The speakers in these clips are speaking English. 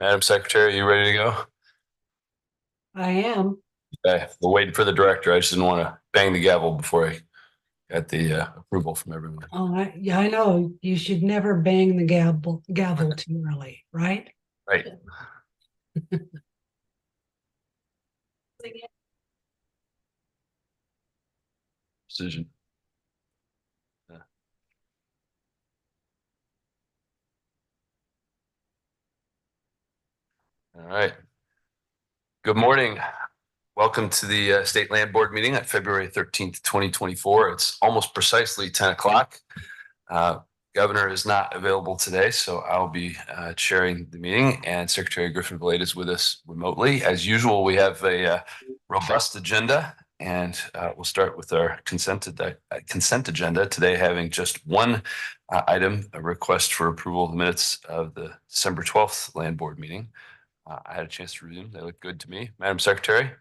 Madam Secretary, you ready to go? I am. Okay, we're waiting for the director. I just didn't want to bang the gavel before I got the approval from everyone. Oh, I know you should never bang the gavel too early, right? Right. Decision. Yeah. All right. Good morning. Welcome to the State Land Board meeting on February 13th, 2024. It's almost precisely 10 o'clock. Governor is not available today, so I'll be chairing the meeting, and Secretary Griffin-Valade is with us remotely. As usual, we have a robust agenda, and we'll start with our consent agenda today, having just one item, a request for approval of the minutes of the December 12th Land Board meeting. I had a chance to review them. They look good to me. Madam Secretary?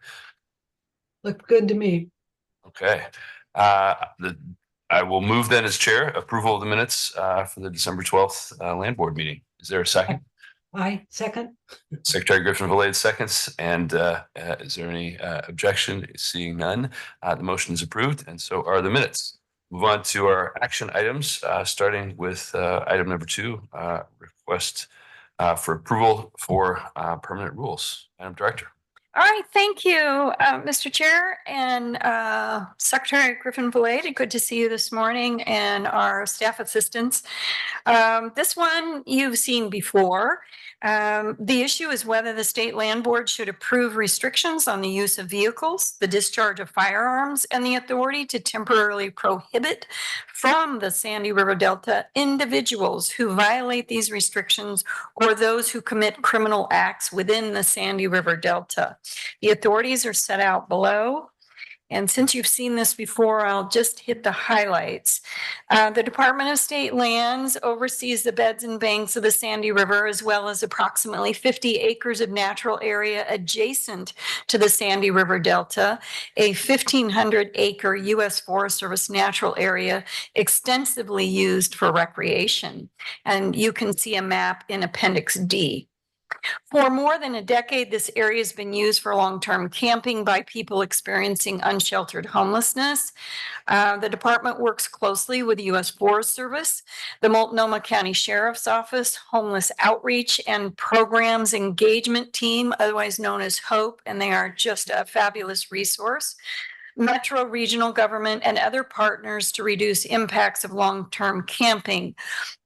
Looked good to me. Okay. Uh, I will move then as chair, approval of the minutes for the December 12th Land Board meeting. Is there a second? I second. Secretary Griffin-Valade seconds. And is there any objection? Seeing none, the motion is approved, and so are the minutes. Move on to our action items, starting with item number 2, request for approval for permanent rules. Madam Director. All right, thank you, Mr. Chair and Secretary Griffin-Valade. Good to see you this morning, and our staff assistants. This one you've seen before. The issue is whether the State Land Board should approve restrictions on the use of vehicles, the discharge of firearms, and the authority to temporarily prohibit from the Sandy River Delta individuals who violate these restrictions or those who commit criminal acts within the Sandy River Delta. The authorities are set out below. And since you've seen this before, I'll just hit the highlights. The Department of State Lands oversees the beds and banks of the Sandy River, as well as approximately 50 acres of natural area adjacent to the Sandy River Delta, a 1,500-acre U.S. Forest Service natural area extensively used for recreation. And you can see a map in Appendix D. For more than a decade, this area has been used for long-term camping by people experiencing unsheltered homelessness. The department works closely with the U.S. Forest Service, the Multnomah County Sheriff's Office, Homeless Outreach and Programs Engagement Team, otherwise known as HOPE, and they are just a fabulous resource. Metro regional government and other partners to reduce impacts of long-term camping,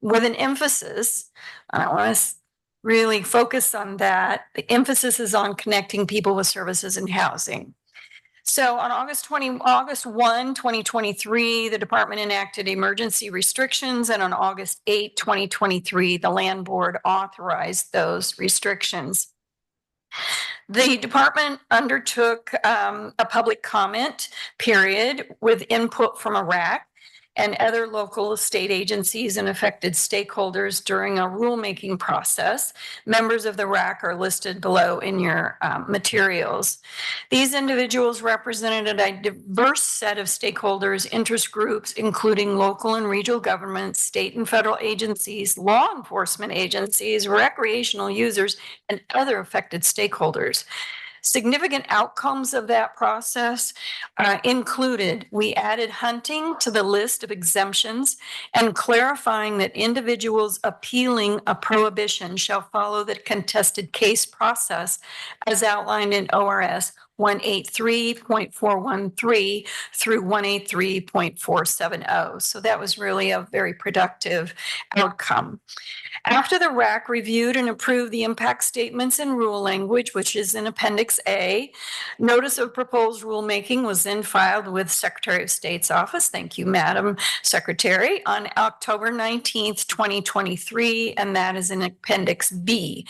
with an emphasis, I want to really focus on that. The emphasis is on connecting people with services and housing. So on August 1, 2023, the department enacted emergency restrictions, and on August 8, 2023, the Land Board authorized those restrictions. The department undertook a public comment period with input from IRAC and other local state agencies and affected stakeholders during a rulemaking process. Members of the RAC are listed below in your materials. These individuals represented a diverse set of stakeholders, interest groups, including local and regional governments, state and federal agencies, law enforcement agencies, recreational users, and other affected stakeholders. Significant outcomes of that process included, we added hunting to the list of exemptions and clarifying that individuals appealing a prohibition shall follow the contested case process as outlined in ORS 183.413 through 183.470. So that was really a very productive outcome. After the RAC reviewed and approved the impact statements and rule language, which is in Appendix A, notice of proposed rulemaking was then filed with Secretary of State's office. Thank you, Madam Secretary, on October 19th, 2023, and that is in Appendix B.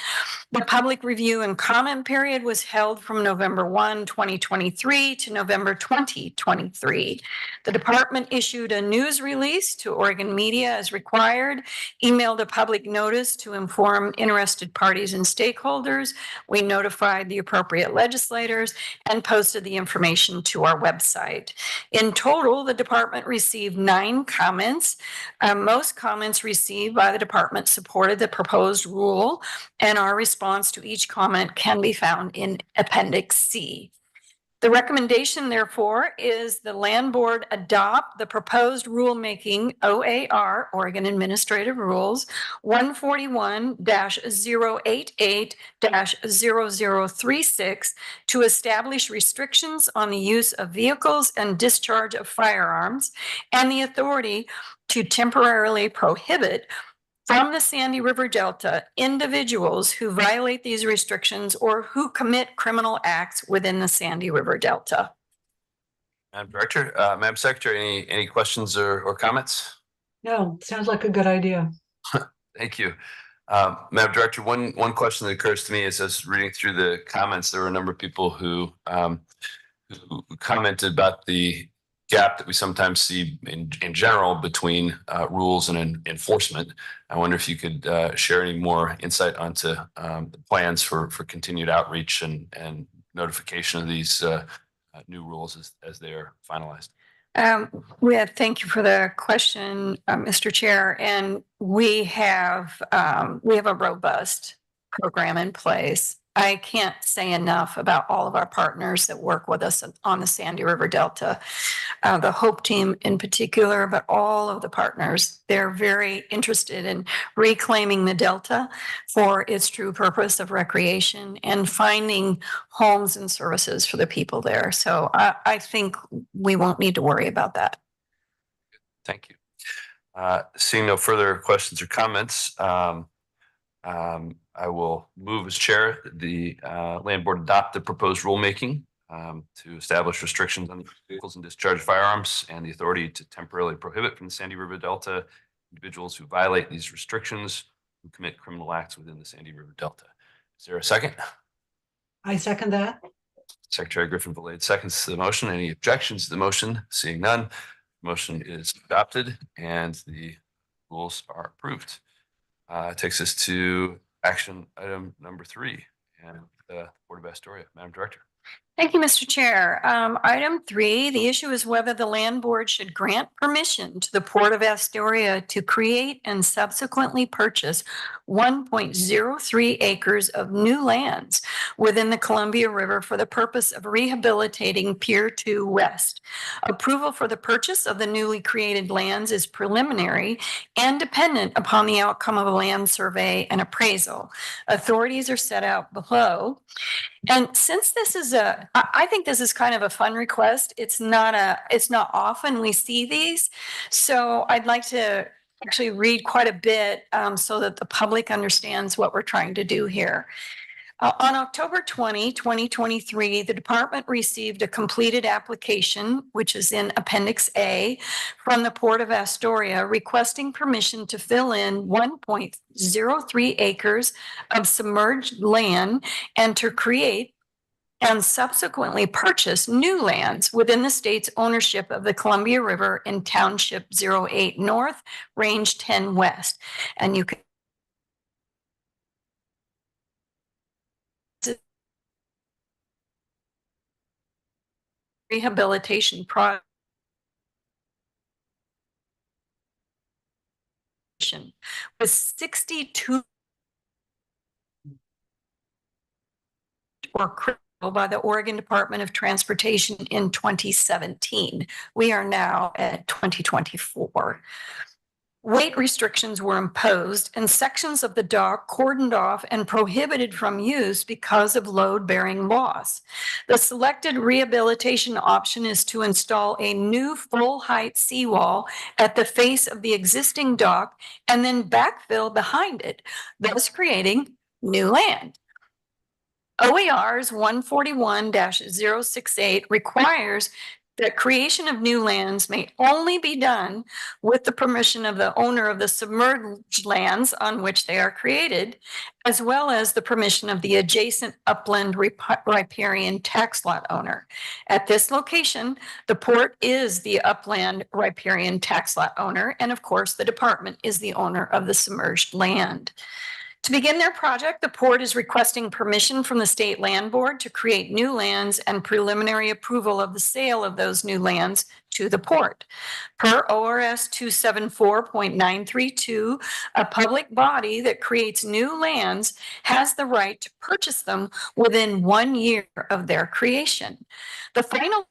The public review and comment period was held from November 1 1, 2023 to November 2023. The department issued a news release to Oregon media as required, emailed a public notice to inform interested parties and stakeholders. We notified the appropriate legislators and posted the information to our website. In total, the department received 9 comments. Most comments received by the department supported the proposed rule, and our response to each comment can be found in Appendix C. The recommendation, therefore, is the Land Board adopt the proposed rulemaking OAR, Oregon Administrative Rules, 141-088-0036 to establish restrictions on the use of vehicles and discharge of firearms, and the authority to temporarily prohibit from the Sandy River Delta individuals who violate these restrictions or who commit criminal acts within the Sandy River Delta. Madam Director, Madam Secretary, any questions or comments? No, sounds like a good idea. Thank you. Madam Director, one question that occurs to me is, as reading through the comments, there were a number of people who commented about the gap that we sometimes see in general between rules and enforcement. I wonder if you could share any more insight onto the plans for continued outreach and notification of these new rules as they are finalized. Thank you for the question, Mr. Chair. And we have a robust program in place. I can't say enough about all of our partners that work with us on the Sandy River Delta, the HOPE team in particular, but all of the partners. They're very interested in reclaiming the Delta for its true purpose of recreation and finding homes and services for the people there. So I think we won't need to worry about that. Thank you. Seeing no further questions or comments, I will move as chair the Land Board adopt the proposed rulemaking to establish restrictions on the vehicles and discharge firearms and the authority to temporarily prohibit from the Sandy River Delta individuals who violate these restrictions who commit criminal acts within the Sandy River Delta. Is there a second? I second that. Secretary Griffin-Valade seconds the motion. Any objections to the motion? Seeing none, motion is adopted and the rules are approved. Takes us to action item number 3 and the Port of Astoria. Madam Director. Thank you, Mr. Chair. Item 3, the issue is whether the Land Board should grant permission to the Port of Astoria to create and subsequently purchase 1.03 acres of new lands within the Columbia River for the purpose of rehabilitating Pier 2 West. Approval for the purchase of the newly created lands is preliminary and dependent upon the outcome of a land survey and appraisal. Authorities are set out below. And since this is I think this is kind of a fun request. It's not often we see these. So I'd like to actually read quite a bit so that the public understands what we're trying to do here. On October 20, 2023, the department received a completed application, which is in Appendix A, from the Port of Astoria, requesting permission to fill in 1.03 acres of submerged land and to create and subsequently purchase new lands within the state's ownership of the Columbia River in Township 08 North, Range 10 West. And you can rehabilitation project with 62 or critical by the Oregon Department of Transportation in 2017. We are now at 2024. Weight restrictions were imposed and sections of the dock cordoned off and prohibited from use because of load-bearing loss. The selected rehabilitation option is to install a new full-height seawall at the face of the existing dock and then backfill behind it, thus creating new land. OER's 141-068 requires that creation of new lands may only be done with the permission of the owner of the submerged lands on which they are created, as well as the permission of the adjacent upland riparian tax lot owner. At this location, the port is the upland riparian tax lot owner, and of course, the department is the owner of the submerged land. To begin their project, the port is requesting permission from the State Land Board to create new lands and preliminary approval of the sale of those new lands to the port. Per ORS 274.932, a public body that creates new lands has the right to purchase them within 1 year of their creation. The final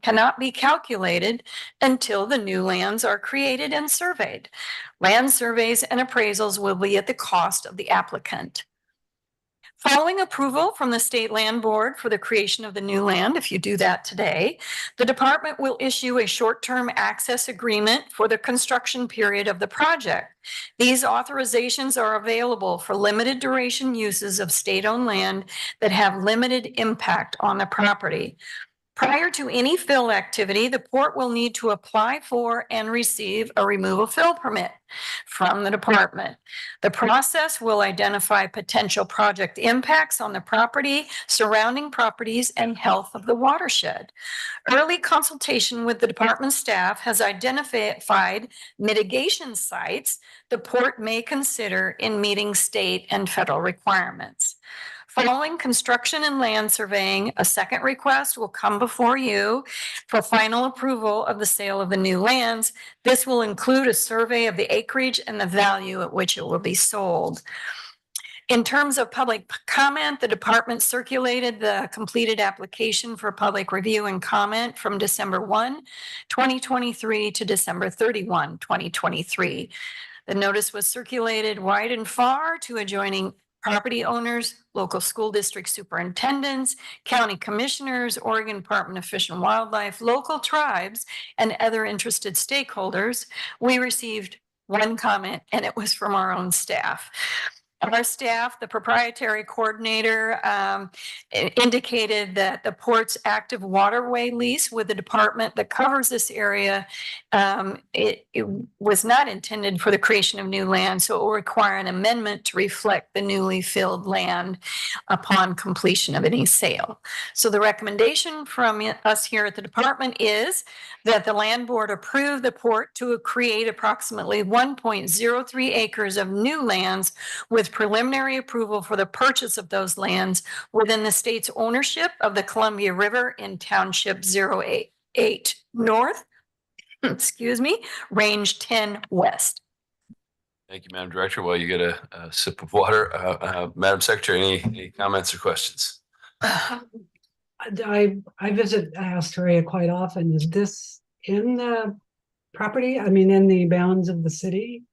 cannot be calculated until the new lands are created and surveyed. Land surveys and appraisals will be at the cost of the applicant. Following approval from the State Land Board for the creation of the new land, if you do that today, the department will issue a short-term access agreement for the construction period of the project. These authorizations are available for limited duration uses of state-owned land that have limited impact on the property. Prior to any fill activity, the port will need to apply for and receive a removal fill permit from the department. The process will identify potential project impacts on the property, surrounding properties, and health of the watershed. Early consultation with the department staff has identified mitigation sites the port may consider in meeting state and federal requirements. Following construction and land surveying, a second request will come before you for final approval of the sale of the new lands. This will include a survey of the acreage and the value at which it will be sold. In terms of public comment, the department circulated the completed application for public review and comment from December 1, 2023 to December 31, 2023. The notice was circulated wide and far to adjoining property owners, local school district superintendents, county commissioners, Oregon Department of Fish and Wildlife, local tribes, and other interested stakeholders. We received one comment, and it was from our own staff. Our staff, the proprietary coordinator, indicated that the port's active waterway lease with the department that covers this area, it was not intended for the creation of new land, so it will require an amendment to reflect the newly filled land upon completion of any sale. So the recommendation from us here at the department is that the land board approve the port to create approximately 1.03 acres of new lands with preliminary approval for the purchase of those lands within the state's ownership of the Columbia River in Township 088 North, Range 10 West. Thank you, Madam Director. While you get a sip of water, Madam Secretary, any comments or questions? I visit Astoria quite often. Is this in the property? I mean, in the bounds of the city?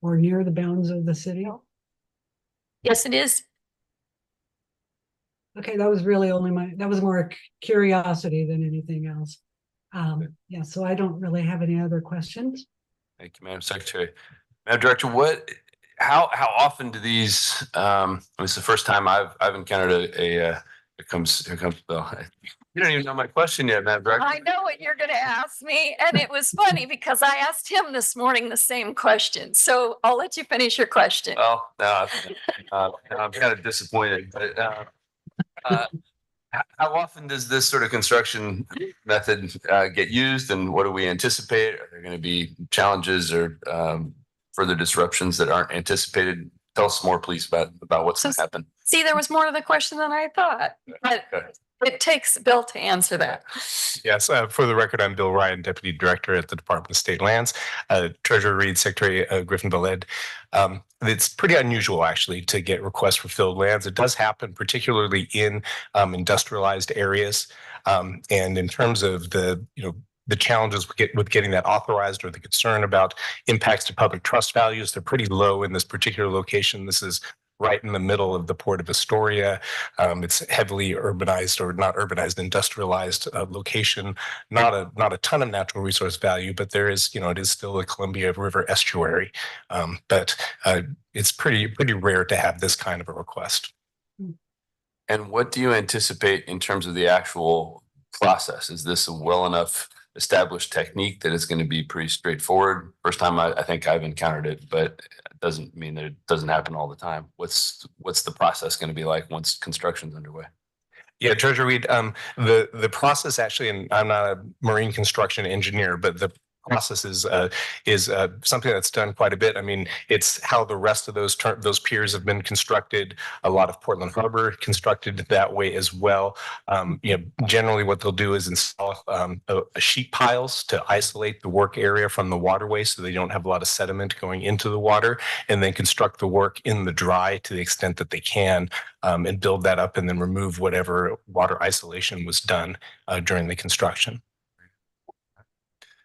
Or near the bounds of the city? Yes, it is. Okay, that was really that was more curiosity than anything else. Yeah, so I don't really have any other questions. Thank you, Madam Secretary. Madam Director, how often do these, it's the first time I've encountered here comes Bill. You don't even know my question yet, Madam Director. I know what you're going to ask me. And it was funny because I asked him this morning the same question. So I'll let you finish your question. Well, no, I'm kind of disappointed. But how often does this sort of construction method get used, and what do we anticipate? Are there going to be challenges or further disruptions that aren't anticipated? Tell us more, please, about what's going to happen. See, there was more to the question than I thought, but it takes Bill to answer that. Yes, for the record, I'm Bill Ryan, Deputy Director at the Department of State Lands. Treasurer Reed, Secretary Griffin-Ville Ed. It's pretty unusual, actually, to get requests for filled lands. It does happen, particularly in industrialized areas. And in terms of the challenges with getting that authorized, or the concern about impacts to public trust values, they're pretty low in this particular location. This is right in the middle of the Port of Astoria. It's heavily urbanized, or not urbanized, industrialized location. Not a ton of natural resource value, but there is, it is still a Columbia River estuary. But it's pretty rare to have this kind of a request. And what do you anticipate in terms of the actual process? Is this a well enough established technique that it's going to be pretty straightforward? First time I think I've encountered it, but it doesn't mean that it doesn't happen all the time. What's the process going to be like once construction's underway? Yeah, Treasurer Reed, the process actually, and I'm not a marine construction engineer, but the process is something that's done quite a bit. I mean, it's how the rest of those piers have been constructed. A lot of Portland Harbor constructed that way as well. Generally what they'll do is install a sheet piles to isolate the work area from the waterway so they don't have a lot of sediment going into the water, and then construct the work in the dry to the extent that they can, and build that up and then remove whatever water isolation was done during the construction.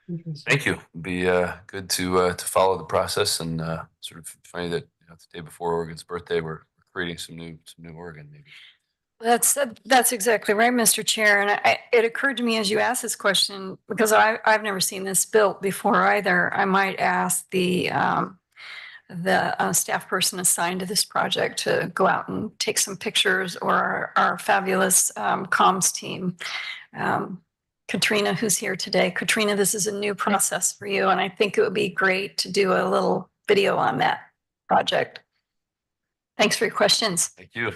Interesting. Thank you. Be good to follow the process, and sort of funny that the day before Oregon's birthday, we're creating some new Oregon maybe. That's exactly right, Mr. Chair. And it occurred to me as you asked this question, because I've never seen this built before either. I might ask the staff person assigned to this project to go out and take some pictures, or our fabulous comms team. Katrina, who's here today. Katrina, this is a new process for you, and I think it would be great to do a little video on that project. Thanks for your questions. Thank you.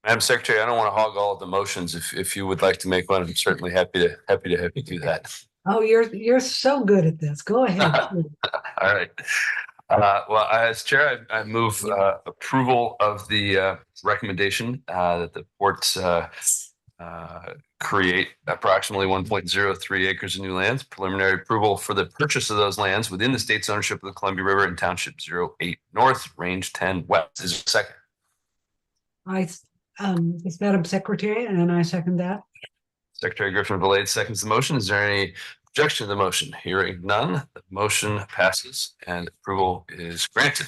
Madam Secretary, I don't want to hog all of the motions. If you would like to make one, I'm certainly happy to do that. Oh, you're so good at this. Go ahead. All right. Well, as chair, I move approval of the recommendation that the port create approximately 1.03 acres of new lands, preliminary approval for the purchase of those lands within the state's ownership of the Columbia River in Township 08 North, Range 10 West. Is there a second? It's Madam Secretary, and I second that. Secretary Griffin-Valade seconds the motion. Is there any objection to the motion? Hearing none, the motion passes and approval is granted.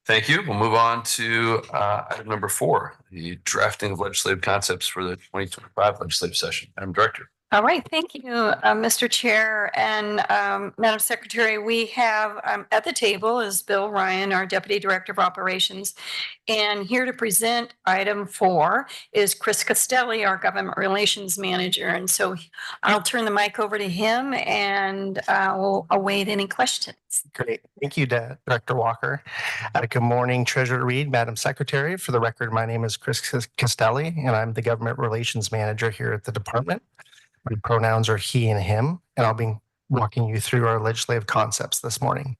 Thank you. We'll move on to item number 4, the drafting of legislative concepts for the 2025 legislative session. Madam Director. All right, thank you, Mr. Chair and Madam Secretary. We have at the table is Bill Ryan, our Deputy Director of Operations, and here to present item 4 is Chris Castelli, our Government Relations Manager. And so I'll turn the mic over to him, and we'll await any questions. Great. Thank you, Director Walker. Good morning, Treasurer Reed, Madam Secretary. For the record, my name is Chris Castelli, and I'm the Government Relations Manager here at the department. My pronouns are he and him, and I'll be walking you through our legislative concepts this morning.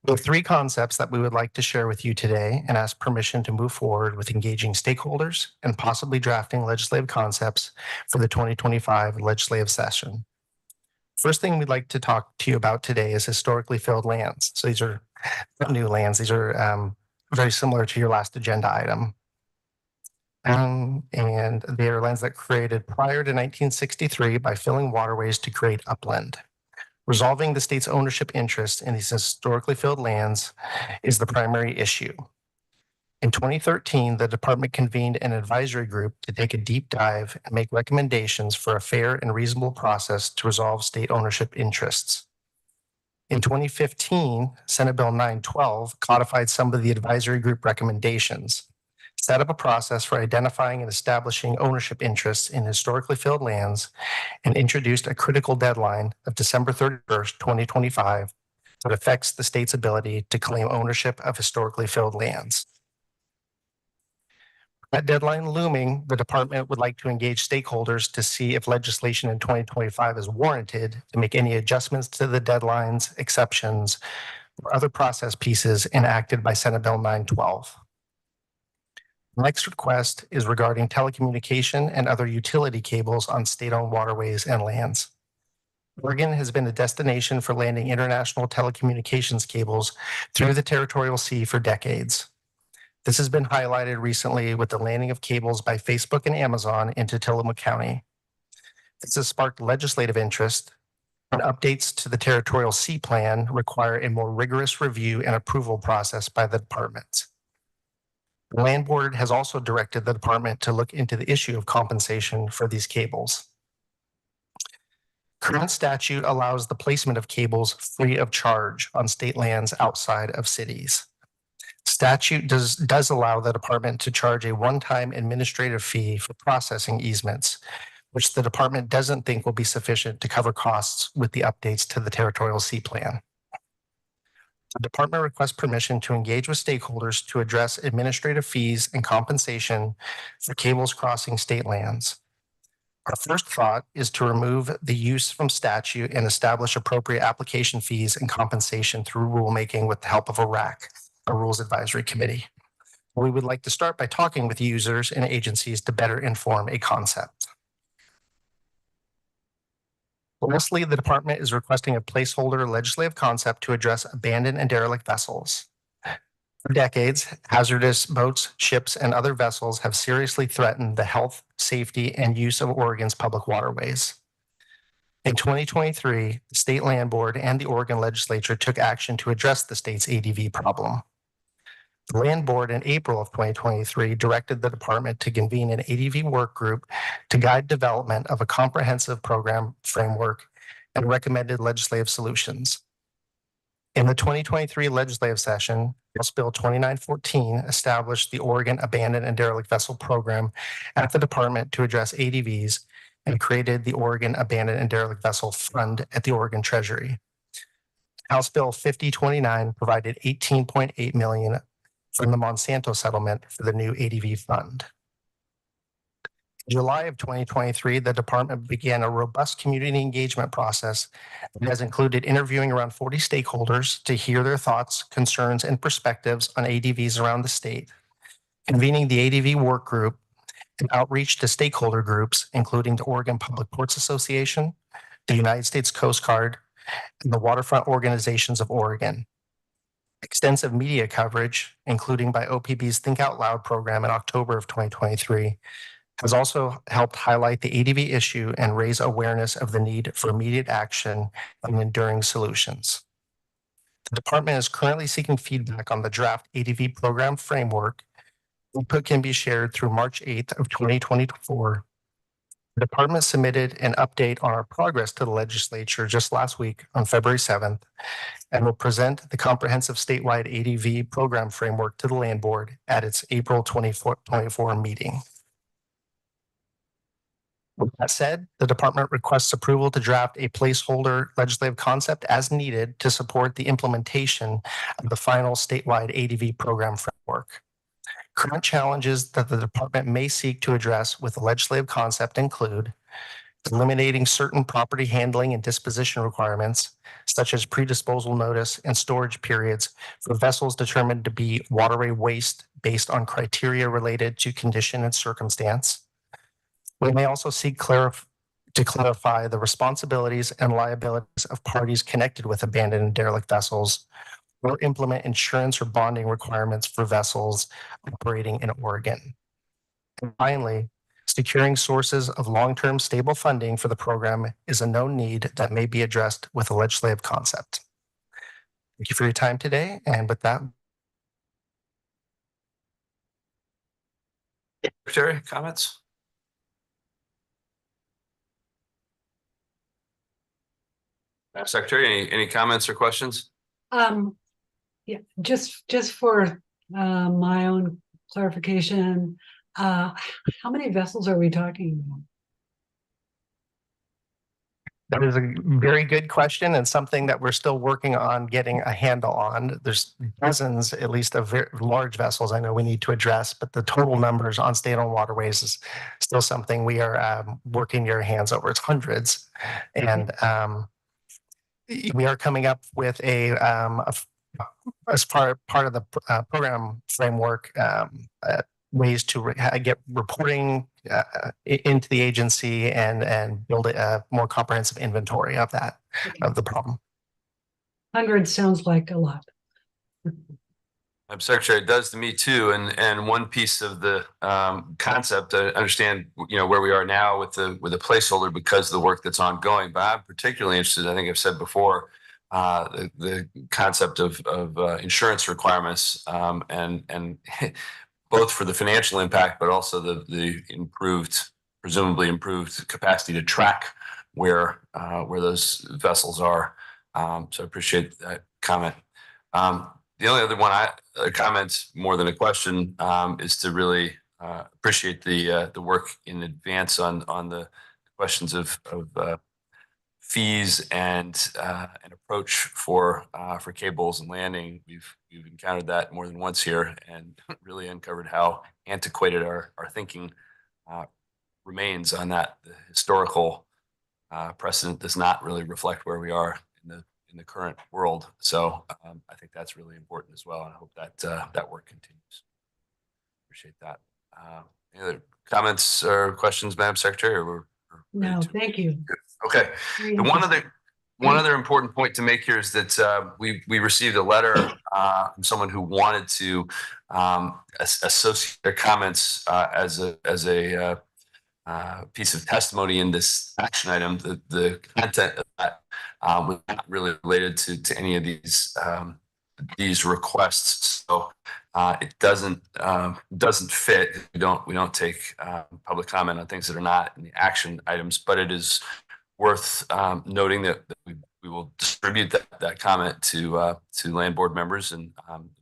We have 3 concepts that we would like to share with you today and ask permission to move forward with engaging stakeholders and possibly drafting legislative concepts for the 2025 legislative session. First thing we'd like to talk to you about today is historically filled lands. So these are not new lands. These are very similar to your last agenda item. And they are lands that created prior to 1963 by filling waterways to create upland. Resolving the state's ownership interest in these historically filled lands is the primary issue. In 2013, the department convened an advisory group to take a deep dive and make recommendations for a fair and reasonable process to resolve state ownership interests. In 2015, Senate Bill 912 codified some of the advisory group recommendations, set up a process for identifying and establishing ownership interests in historically filled lands, and introduced a critical deadline of December 31st, 2025 that affects the state's ability to claim ownership of historically filled lands. That deadline looming, the department would like to engage stakeholders to see if legislation in 2025 is warranted to make any adjustments to the deadlines, exceptions, or other process pieces enacted by Senate Bill 912. The next request is regarding telecommunication and other utility cables on state-owned waterways and lands. Oregon has been a destination for landing international telecommunications cables through the territorial sea for decades. This has been highlighted recently with the landing of cables by Facebook and Amazon into Tillamook County. This has sparked legislative interest, and updates to the territorial sea plan require a more rigorous review and approval process by the department. The Land Board has also directed the department to look into the issue of compensation for these cables. Current statute allows the placement of cables free of charge on state lands outside of cities. Statute does allow the department to charge a one-time administrative fee for processing easements, which the department doesn't think will be sufficient to cover costs with the updates to the territorial sea plan. The department requests permission to engage with stakeholders to address administrative fees and compensation for cables crossing state lands. Our first thought is to remove the use from statute and establish appropriate application fees and compensation through rulemaking with the help of a RAC, a Rules Advisory Committee. We would like to start by talking with users and agencies to better inform a concept. Lastly, the department is requesting a placeholder legislative concept to address abandoned and derelict vessels. For decades, hazardous boats, ships, and other vessels have seriously threatened the health, safety, and use of Oregon's public waterways. In 2023, the State Land Board and the Oregon Legislature took action to address the state's ADV problem. The Land Board in April of 2023 directed the department to convene an ADV work group to guide development of a comprehensive program framework and recommended legislative solutions. In the 2023 legislative session, House Bill 2914 established the Oregon Abandoned and Derelict Vessel Program at the department to address ADVs and created the Oregon Abandoned and Derelict Vessel Fund at the Oregon Treasury. House Bill 5029 provided $18.8 million from the Monsanto settlement for the new ADV fund. In July of 2023, the department began a robust community engagement process that has included interviewing around 40 stakeholders to hear their thoughts, concerns, and perspectives on ADVs around the state, convening the ADV work group, and outreach to stakeholder groups, including the Oregon Public Ports Association, the United States Coast Guard, and the Waterfront Organizations of Oregon. Extensive media coverage, including by OPB's Think Out Loud program in October of 2023, has also helped highlight the ADV issue and raise awareness of the need for immediate action and enduring solutions. The department is currently seeking feedback on the draft ADV program framework. Input can be shared through March 8th of 2024. The department submitted an update on our progress to the legislature just last week on February 7th and will present the comprehensive statewide ADV program framework to the Land Board at its April 24 meeting. With that said, the department requests approval to draft a placeholder legislative concept as needed to support the implementation of the final statewide ADV program framework. Current challenges that the department may seek to address with the legislative concept include eliminating certain property handling and disposition requirements, such as predisposal notice and storage periods for vessels determined to be waterway waste based on criteria related to condition and circumstance. We may also seek to clarify the responsibilities and liabilities of parties connected with abandoned and derelict vessels, or implement insurance or bonding requirements for vessels operating in Oregon. And finally, securing sources of long-term stable funding for the program is a known need that may be addressed with a legislative concept. Thank you for your time today. And with that, Secretary, comments? Madam Secretary, any comments or questions? Yeah, just for my own clarification, how many vessels are we talking about? that is a very good question and something that we're still working on getting a handle on. There's dozens, at least, of very large vessels I know we need to address, but the total numbers on state-owned waterways is still something we are working your hands over. It's hundreds. And we are coming up with as part of the program framework, ways to get reporting into the agency and build a more comprehensive inventory of that, of the problem. 100 sounds like a lot. Madam Secretary, it does to me too. And one piece of the concept, I understand, where we are now with the placeholder because of the work that's ongoing, but I'm particularly interested, I think I've said before, the concept of insurance requirements and both for the financial impact, but also the presumably improved capacity to track where those vessels are. So I appreciate that comment. The only other one a comment more than a question, is to really, appreciate the work in advance on the questions of, fees and an approach for cables and landing. We've encountered that more than once here and really uncovered how antiquated our thinking remains on that. The historical precedent does not really reflect where we are in the current world. So I think that's really important as well. And I hope that that work continues. Appreciate that. Any other comments or questions, Madam Secretary? Or we're ready No, to- thank you. Okay. Very The interesting. one other important point to make here is that we received a letter from someone who wanted to associate their comments as a piece of testimony in this action item. The content of that was not really related to any of these requests, so it doesn't fit. We don't take public comment on things that are not in the action items, but it is worth noting that we will distribute that comment to land board members and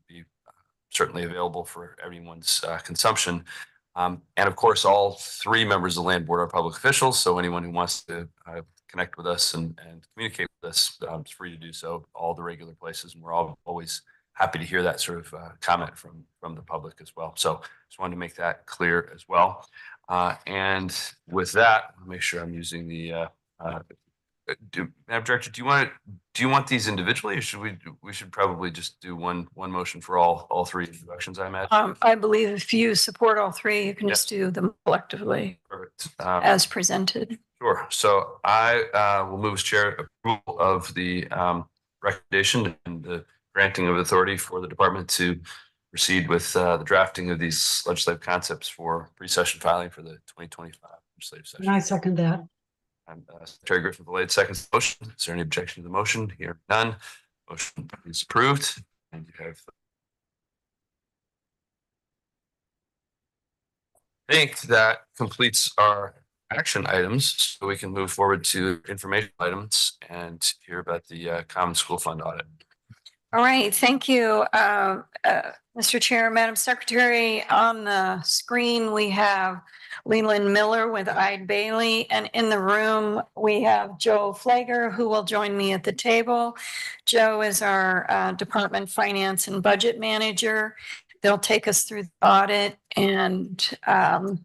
be certainly available for everyone's consumption. And of course, all three members of the land board are public officials. So anyone who wants to connect with us and communicate with us is free to do so, all the regular places. And we're always happy to hear that sort of comment from the public as well. So just wanted to make that clear as well. And with that, I'll make sure I'm using the Madam Director, do you want these individually, or should probably just do one motion for all three introductions, I imagine? I believe if you support all three, you can just do them collectively Perfect. as presented. Sure. So I will move as chair approval of the recommendation and the granting of authority for the department to proceed with the drafting of these legislative concepts for pre-session filing for the 2025 legislative session. And I second that. Secretary Griffin Blade seconds the motion. Is there any objection to the motion? Here, none. Motion is approved. And you have. I think that completes our action items, so we can move forward to information items and hear about the Common School Fund audit. All right, thank you, Mr. Chair, Madam Secretary. On the screen, we have Leland Miller with Eide Bailly, and in the room, we have Joe Flager, who will join me at the table. Joe is our Department Finance and Budget Manager. They'll take us through the audit, and I'll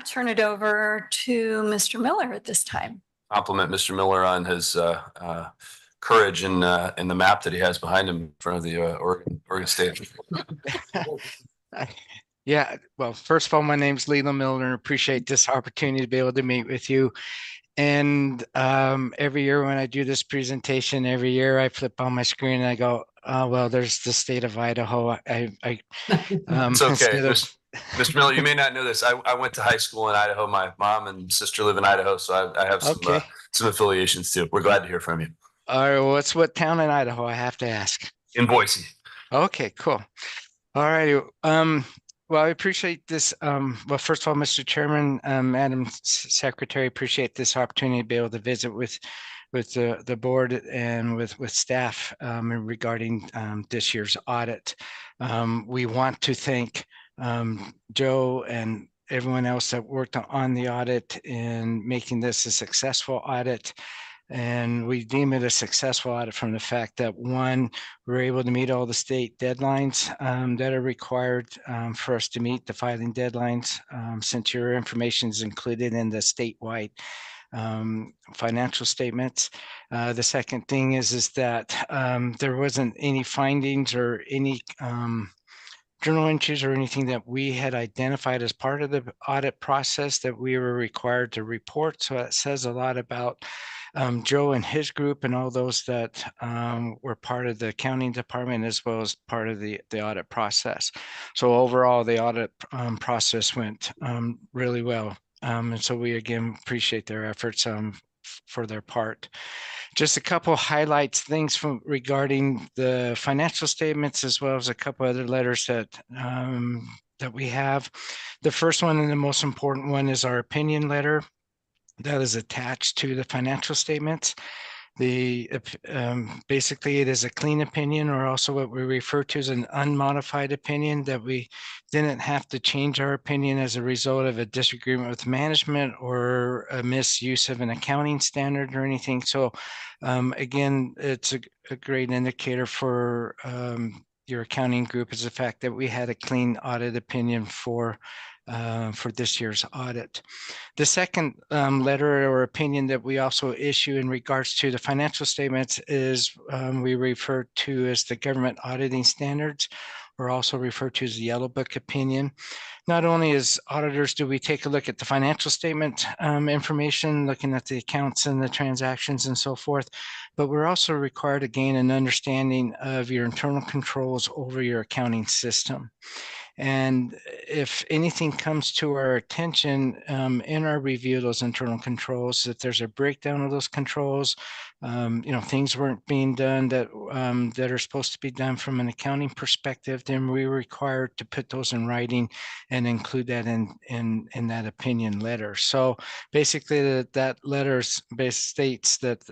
turn it over to Mr. Miller at this time. Compliment Mr. Miller on his courage in the map that he has behind him in front of the Oregon State. Yeah, well, first of all, my name's Leland Miller, and appreciate this opportunity to be able to meet with you. And every year when I do this presentation, every year I flip on my screen and I go, oh, well, there's the state of Idaho. It's okay. Mr. Miller, you may not know this. I went to high school in Idaho. My mom and sister live in Idaho, so I have some affiliations too. We're glad to hear from you. All right, well, what town in Idaho? I have to ask. In Boise. Okay, cool. All righty. Well, I appreciate this. Well, first of all, Mr. Chairman, Madam Secretary, appreciate this opportunity to be able to visit with the board and with staff regarding this year's audit. We want to thank Joe and everyone else that worked on the audit in making this a successful audit. And we deem it a successful audit from the fact that, one, we're able to meet all the state deadlines that are required for us to meet the filing deadlines, since your information is included in the statewide financial statements. The second thing is that there wasn't any findings or any journal entries or anything that we had identified as part of the audit process that we were required to report. So it says a lot about Joe and his group and all those that were part of the accounting department as well as part of the audit process. So overall, the audit process went really well. And so we again appreciate their efforts for their part. Just a couple highlights, things from regarding the financial statements, as well as a couple other letters that we have. The first one and the most important one is our opinion letter that is attached to the financial statements. Basically, it is a clean opinion, or also what we refer to as an unmodified opinion, that we didn't have to change our opinion as a result of a disagreement with management or a misuse of an accounting standard or anything. So again, it's a great indicator for your accounting group is the fact that we had a clean audit opinion for this year's audit. The second letter or opinion that we also issue in regards to the financial statements is we refer to as the government auditing standards, or also referred to as the Yellow Book opinion. Not only as auditors do we take a look at the financial statement information, looking at the accounts and the transactions and so forth, but we're also required to gain an understanding of your internal controls over your accounting system. And if anything comes to our attention in our review of those internal controls, that there's a breakdown of those controls, things weren't being done that are supposed to be done from an accounting perspective, then we're required to put those in writing and include that in that opinion letter. So basically, that letter states that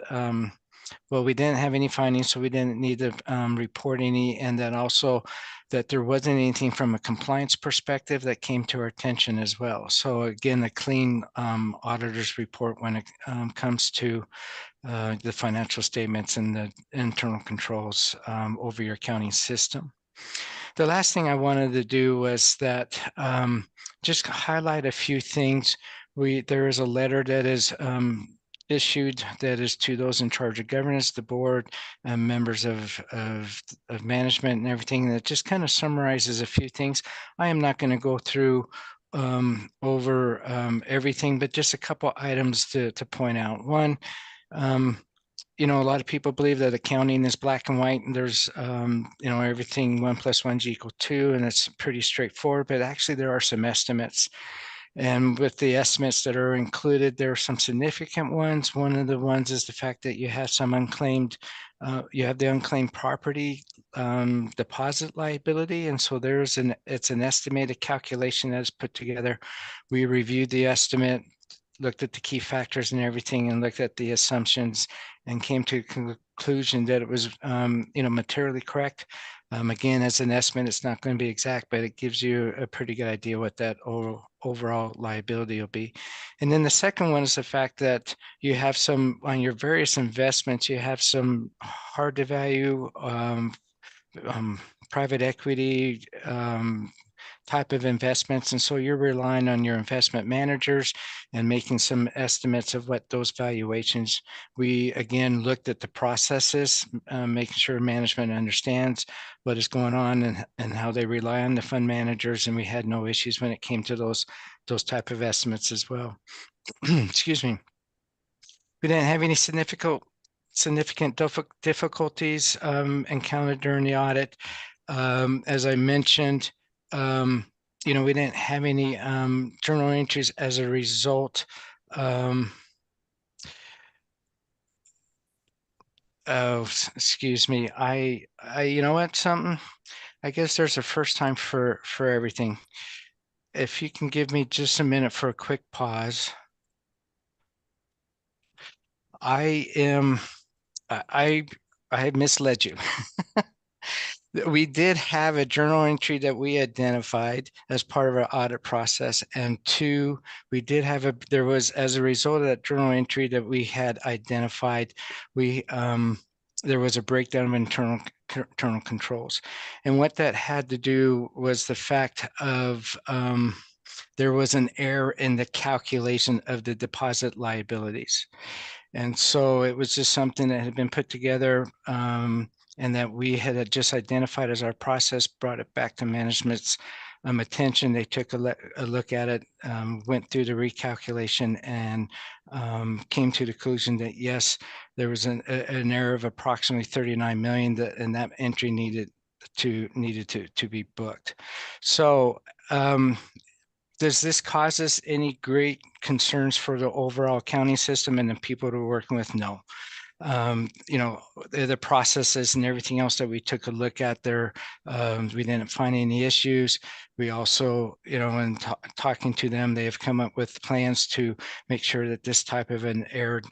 well, we didn't have any findings, so we didn't need to report any, and then also that there wasn't anything from a compliance perspective that came to our attention as well. So again, a clean auditor's report when it comes to the financial statements and the internal controls over your accounting system. The last thing I wanted to do was that just highlight a few things. There is a letter that is issued that is to those in charge of governance, the board, members of management and everything, that just kind of summarizes a few things. I am not going to go through over everything, but just a couple items to point out. One, a lot of people believe that accounting is black and white, and there's, everything 1 + 1 = 2, and it's pretty straightforward, but actually there are some estimates. And with the estimates that are included, there are some significant ones. One of the ones is the fact that you have some unclaimed, you have the unclaimed property deposit liability. And so it's an estimated calculation that is put together. We reviewed the estimate, looked at the key factors and everything, and looked at the assumptions and came to a conclusion that it was, materially correct. Again, as an estimate, it's not going to be exact, but it gives you a pretty good idea what that overall liability will be. And then the second one is the fact that you have some, on your various investments, you have some hard to value, private equity type of investments. And so you're relying on your investment managers and making some estimates of what those valuations. We, again, looked at the processes, making sure management understands what is going on and how they rely on the fund managers. And we had no issues when it came to those type of estimates as well. Excuse me. We didn't have any significant difficulties encountered during the audit. As I mentioned, we didn't have any journal entries as a result. Excuse me. You know what? I guess there's a first time for everything. If you can give me just a minute for a quick pause. I have misled you. We did have a journal entry that we identified as part of our audit process. And two, we did have there was, as a result of that journal entry that we had identified, there was a breakdown of internal controls. And what that had to do was the fact of there was an error in the calculation of the deposit liabilities. And so it was just something that had been put together and that we had just identified as our process, brought it back to management's attention. They took a look at it, went through the recalculation, and came to the conclusion that yes, there was an error of approximately 39 million, and that entry needed to be booked. So does this cause us any great concerns for the overall accounting system and the people that we're working with? No. you know, the processes and everything else that we took a look at there. We didn't find any issues. We also, you know, in talking to them, they have come up with plans to make sure that this type of an error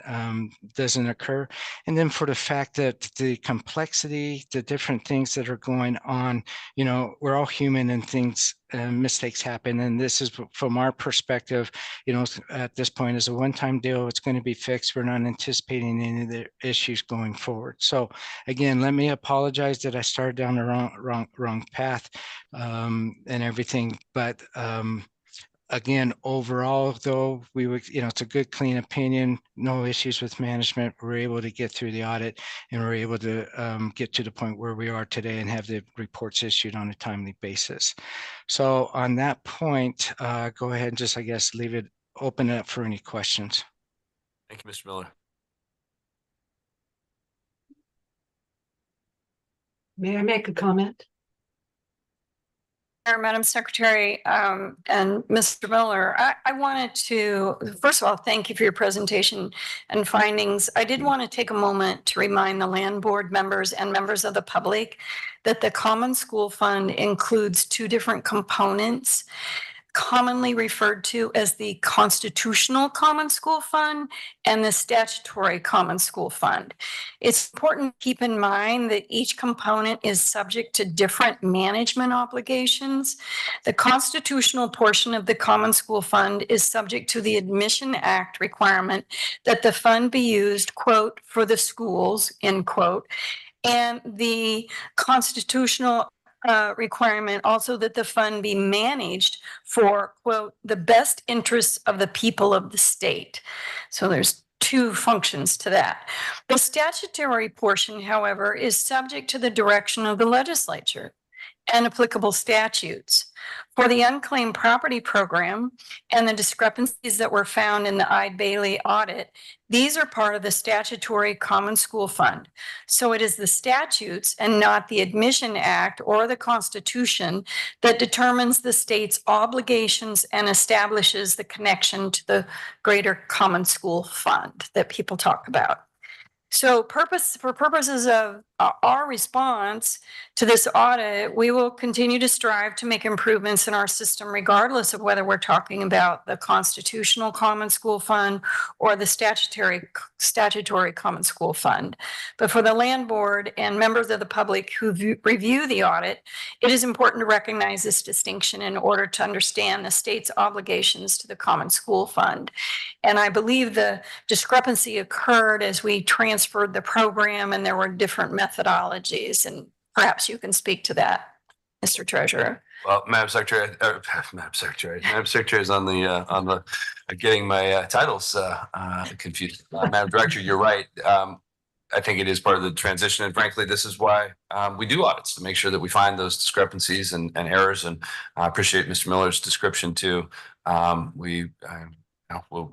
doesn't occur. And then for the fact that the complexity, the different things that are going on, you know, we're all human and things and mistakes happen. And this is from our perspective, you know, at this point is a one-time deal. It's going to be fixed. We're not anticipating any of the issues going forward. So again, let me apologize that I started down the wrong path and everything. But again, overall, though, we would, you know, it's a good, clean opinion, no issues with management. We're able to get through the audit and we're able to get to the point where we are today and have the reports issued on a timely basis. So on that point, go ahead and just, I guess, leave it open up for any questions. Thank you, Mr. Miller. May I make a comment? Madam Secretary, and Mr. Miller, I wanted to, first of all, thank you for your presentation and findings. I did want to take a moment to remind the land board members and members of the public that the Common School Fund includes two different components, commonly referred to as the Constitutional Common School Fund and the Statutory Common School Fund. It's important to keep in mind that each component is subject to different management obligations. The constitutional portion of the Common School Fund is subject to the Admission Act requirement that the fund be used, quote, for the schools, end quote, and the constitutional requirement also that the fund be managed for, quote, the best interests of the people of the state. So there's two functions to that. The statutory portion, however, is subject to the direction of the legislature and applicable statutes. For the unclaimed property program and the discrepancies that were found in the Eide Bailly audit, these are part of the statutory Common School Fund. So it is the statutes and not the Admission Act or the Constitution that determines the state's obligations and establishes the connection to the greater Common School Fund that people talk about. So for purposes of our response to this audit, we will continue to strive to make improvements in our system, regardless of whether we're talking about the Constitutional Common School Fund or the statutory Common School Fund. But for the land board and members of the public who review the audit, it is important to recognize this distinction in order to understand the state's obligations to the Common School Fund. And I believe the discrepancy occurred as we transferred the program and there were different methodologies, and perhaps you can speak to that, Mr. Treasurer. Well, Madam Secretary is on the getting my titles confused. Madam Director, you're right. I think it is part of the transition, and frankly, this is why we do audits, to make sure that we find those discrepancies and errors. And I appreciate Mr. Miller's description too. We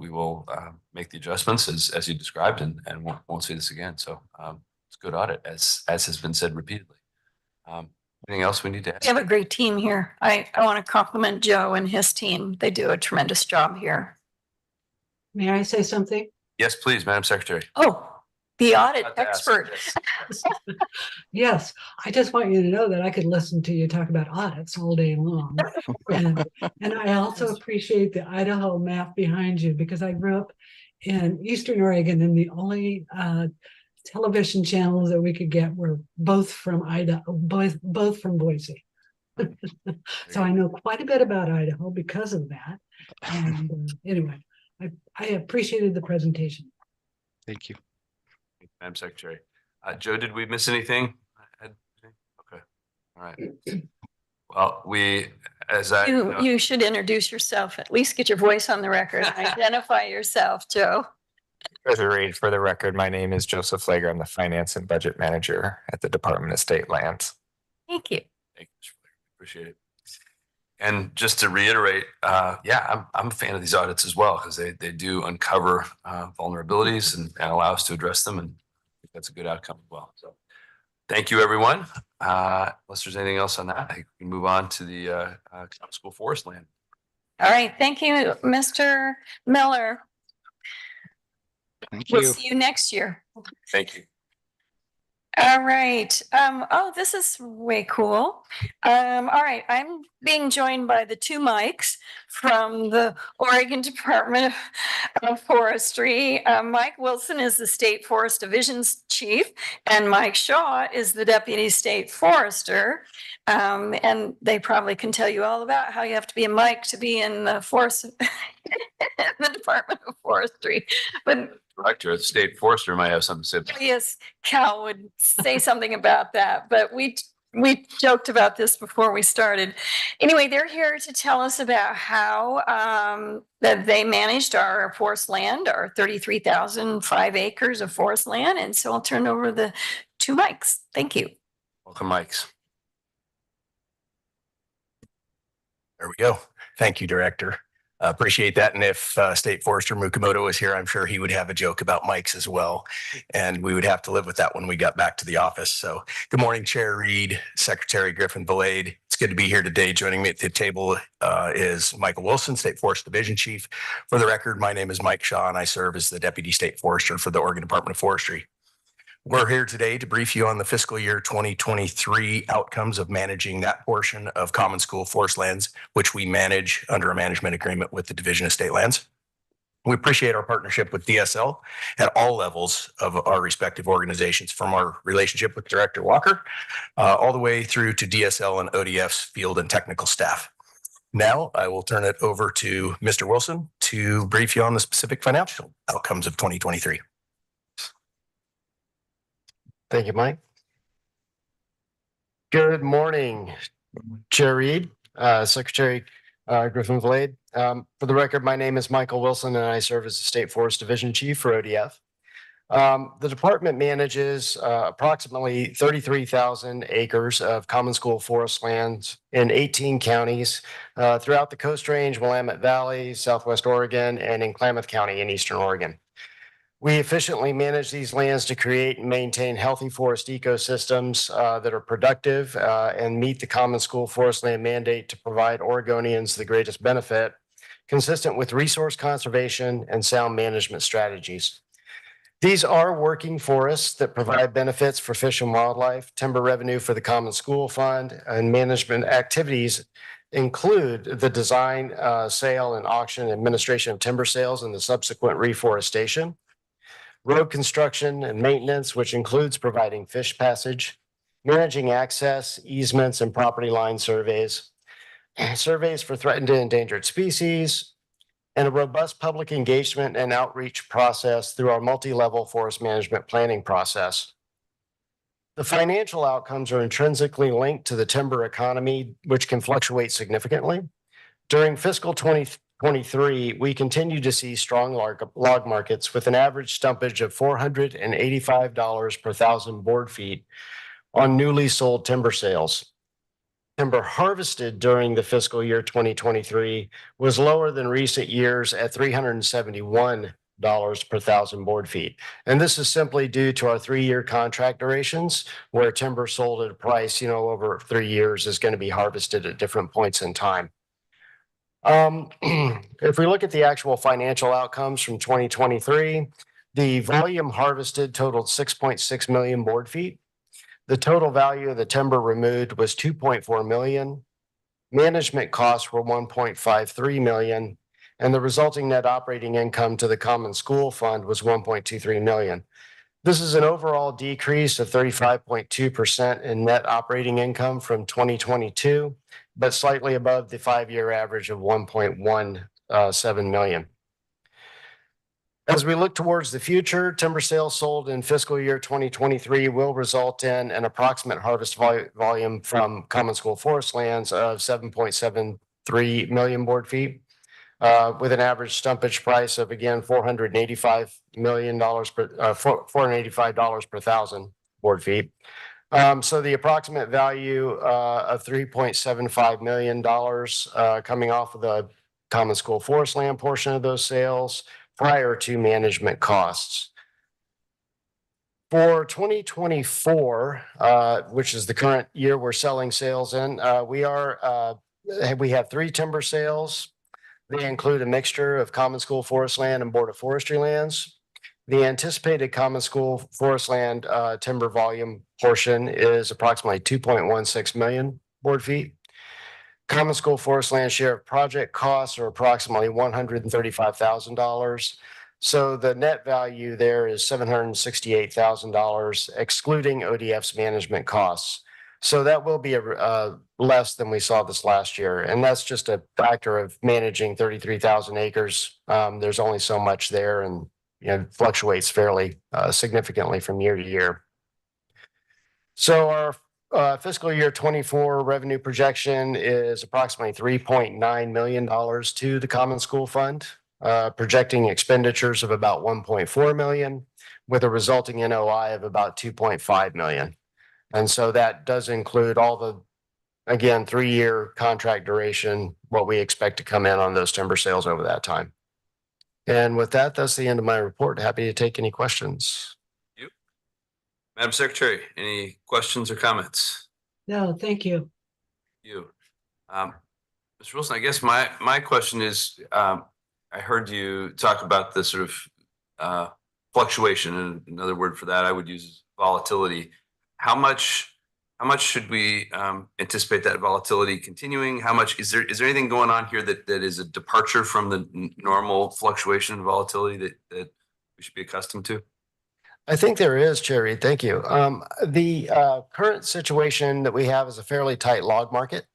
will make the adjustments as you described, and won't see this again. So it's a good audit, as has been said repeatedly. Anything else we need to add? We have a great team here. I want to compliment Joe and his team. They do a tremendous job here. May I say something? Yes, please, Madam Secretary. Oh, the audit Not to ask, expert. yes. Yes, I just want you to know that I could listen to you talk about audits all day long. And I also appreciate the Idaho map behind you, because I grew up in Eastern Oregon, and the only television channels that we could get were both from Idaho, both from Boise. So I know quite a bit about Idaho because of that. And anyway, I appreciated the presentation. Thank you. Madam Secretary. Joe, did we miss anything? Okay. All right. Well, You should introduce yourself, at least get your voice on the record and identify yourself, Joe. Treasurer Reed, for the record, my name is Joseph Flager. I'm the Finance and Budget Manager at the Department of State Lands. Thank you. Thank you, Mr. Flair. Appreciate it. And just to reiterate, yeah, I'm a fan of these audits as well, because they do uncover vulnerabilities and allow us to address them, and I think that's a good outcome as well. So thank you, everyone. Unless there's anything else on that, I can move on to the school forest land. All right. Thank you, Mr. Miller. Thank We'll you. see you next year. Thank you. All right. Oh, this is way cool. All right. I'm being joined by the two Mikes from the Oregon Department of Forestry. Mike Wilson is the State Forest Division's chief, and Mike Shaw is the Deputy State Forester. And they probably can tell you all about how you have to be a Mike to be in the forest, the Department of Forestry. But Director, the state forester might have something to say. about it. yes, Cal would say something about that, but we joked about this before we started. Anyway, they're here to tell us about how that they managed our forest land, our 33,005 acres of forest land. And so I'll turn over the two mics. Thank you. Welcome, Mike's. There we go. Thank you, Director. Appreciate that. And if State Forester Mukamoto was here, I'm sure he would have a joke about mics as well. And we would have to live with that when we got back to the office. So good morning, Chair Reed, Secretary Griffin Belade. It's good to be here today. Joining me at the table is Michael Wilson, State Forest Division Chief. For the record, my name is Mike Shaw, and I serve as the Deputy State Forester for the Oregon Department of Forestry. We're here today to brief you on the fiscal year 2023 outcomes of managing that portion of common school forest lands, which we manage under a management agreement with the Division of State Lands. We appreciate our partnership with DSL at all levels of our respective organizations, from our relationship with Director Walker all the way through to DSL and ODF's field and technical staff. Now I will turn it over to Mr. Wilson to brief you on the specific financial outcomes of 2023. Thank you, Mike. Good morning, Chair Reed, Secretary Griffin Belade. For the record, my name is Michael Wilson, and I serve as the State Forest Division Chief for ODF. The department manages approximately 33,000 acres of common school forest lands in 18 counties throughout the Coast Range, Willamette Valley, Southwest Oregon, and in Klamath County in Eastern Oregon. We efficiently manage these lands to create and maintain healthy forest ecosystems that are productive and meet the common school forest land mandate to provide Oregonians the greatest benefit, consistent with resource conservation and sound management strategies. These are working forests that provide benefits for fish and wildlife, timber revenue for the Common School Fund, and management activities include the design, sale, and auction administration of timber sales and the subsequent reforestation, road construction and maintenance, which includes providing fish passage, managing access, easements, and property line surveys, surveys for threatened and endangered species, and a robust public engagement and outreach process through our multi-level forest management planning process. The financial outcomes are intrinsically linked to the timber economy, which can fluctuate significantly. During fiscal 2023, we continue to see strong log markets with an average stumpage of $485 per thousand board feet on newly sold timber sales. Timber harvested during the fiscal year 2023 was lower than recent years at $371 per thousand board feet. And this is simply due to our 3-year contract durations, where timber sold at a price, over 3 years is going to be harvested at different points in time. If we look at the actual financial outcomes from 2023, the volume harvested totaled 6.6 million board feet. The total value of the timber removed was 2.4 million. Management costs were 1.53 million, and the resulting net operating income to the Common School Fund was 1.23 million. This is an overall decrease of 35.2% in net operating income from 2022, but slightly above the 5-year average of 1.17 million. As we look towards the future, timber sales sold in fiscal year 2023 will result in an approximate harvest volume from common school forest lands of 7.73 million board feet, with an average stumpage price of, again, $485 per thousand board feet. So the approximate value of $3.75 million coming off of the common school forest land portion of those sales prior to management costs. For 2024, which is the current year we're selling sales in, we have 3 timber sales. They include a mixture of common school forest land and Board of Forestry lands. The anticipated common school forest land timber volume portion is approximately 2.16 million board feet. Common school forest land share of project costs are approximately $135,000. So the net value there is $768,000, excluding ODF's management costs. So that will be less than we saw this last year. And that's just a factor of managing 33,000 acres. There's only so much there, and fluctuates fairly significantly from year to year. So our fiscal year 24 revenue projection is approximately $3.9 million to the Common School Fund, projecting expenditures of about 1.4 million, with a resulting NOI of about 2.5 million. And so that does include all the, again, 3-year contract duration, what we expect to come in on those timber sales over that time. And with that, that's the end of my report. Happy to take any questions. Madam Secretary, any questions or comments? No, thank you. You. Mr. Wilson, I guess my question is, I heard you talk about the sort of fluctuation, and another word for that I would use is volatility. How much should we anticipate that volatility continuing? How much is there anything going on here that is a departure from the normal fluctuation and volatility that we should be accustomed to? I think there is, Chair Reed. Thank you. The current situation that we have is a fairly tight log market.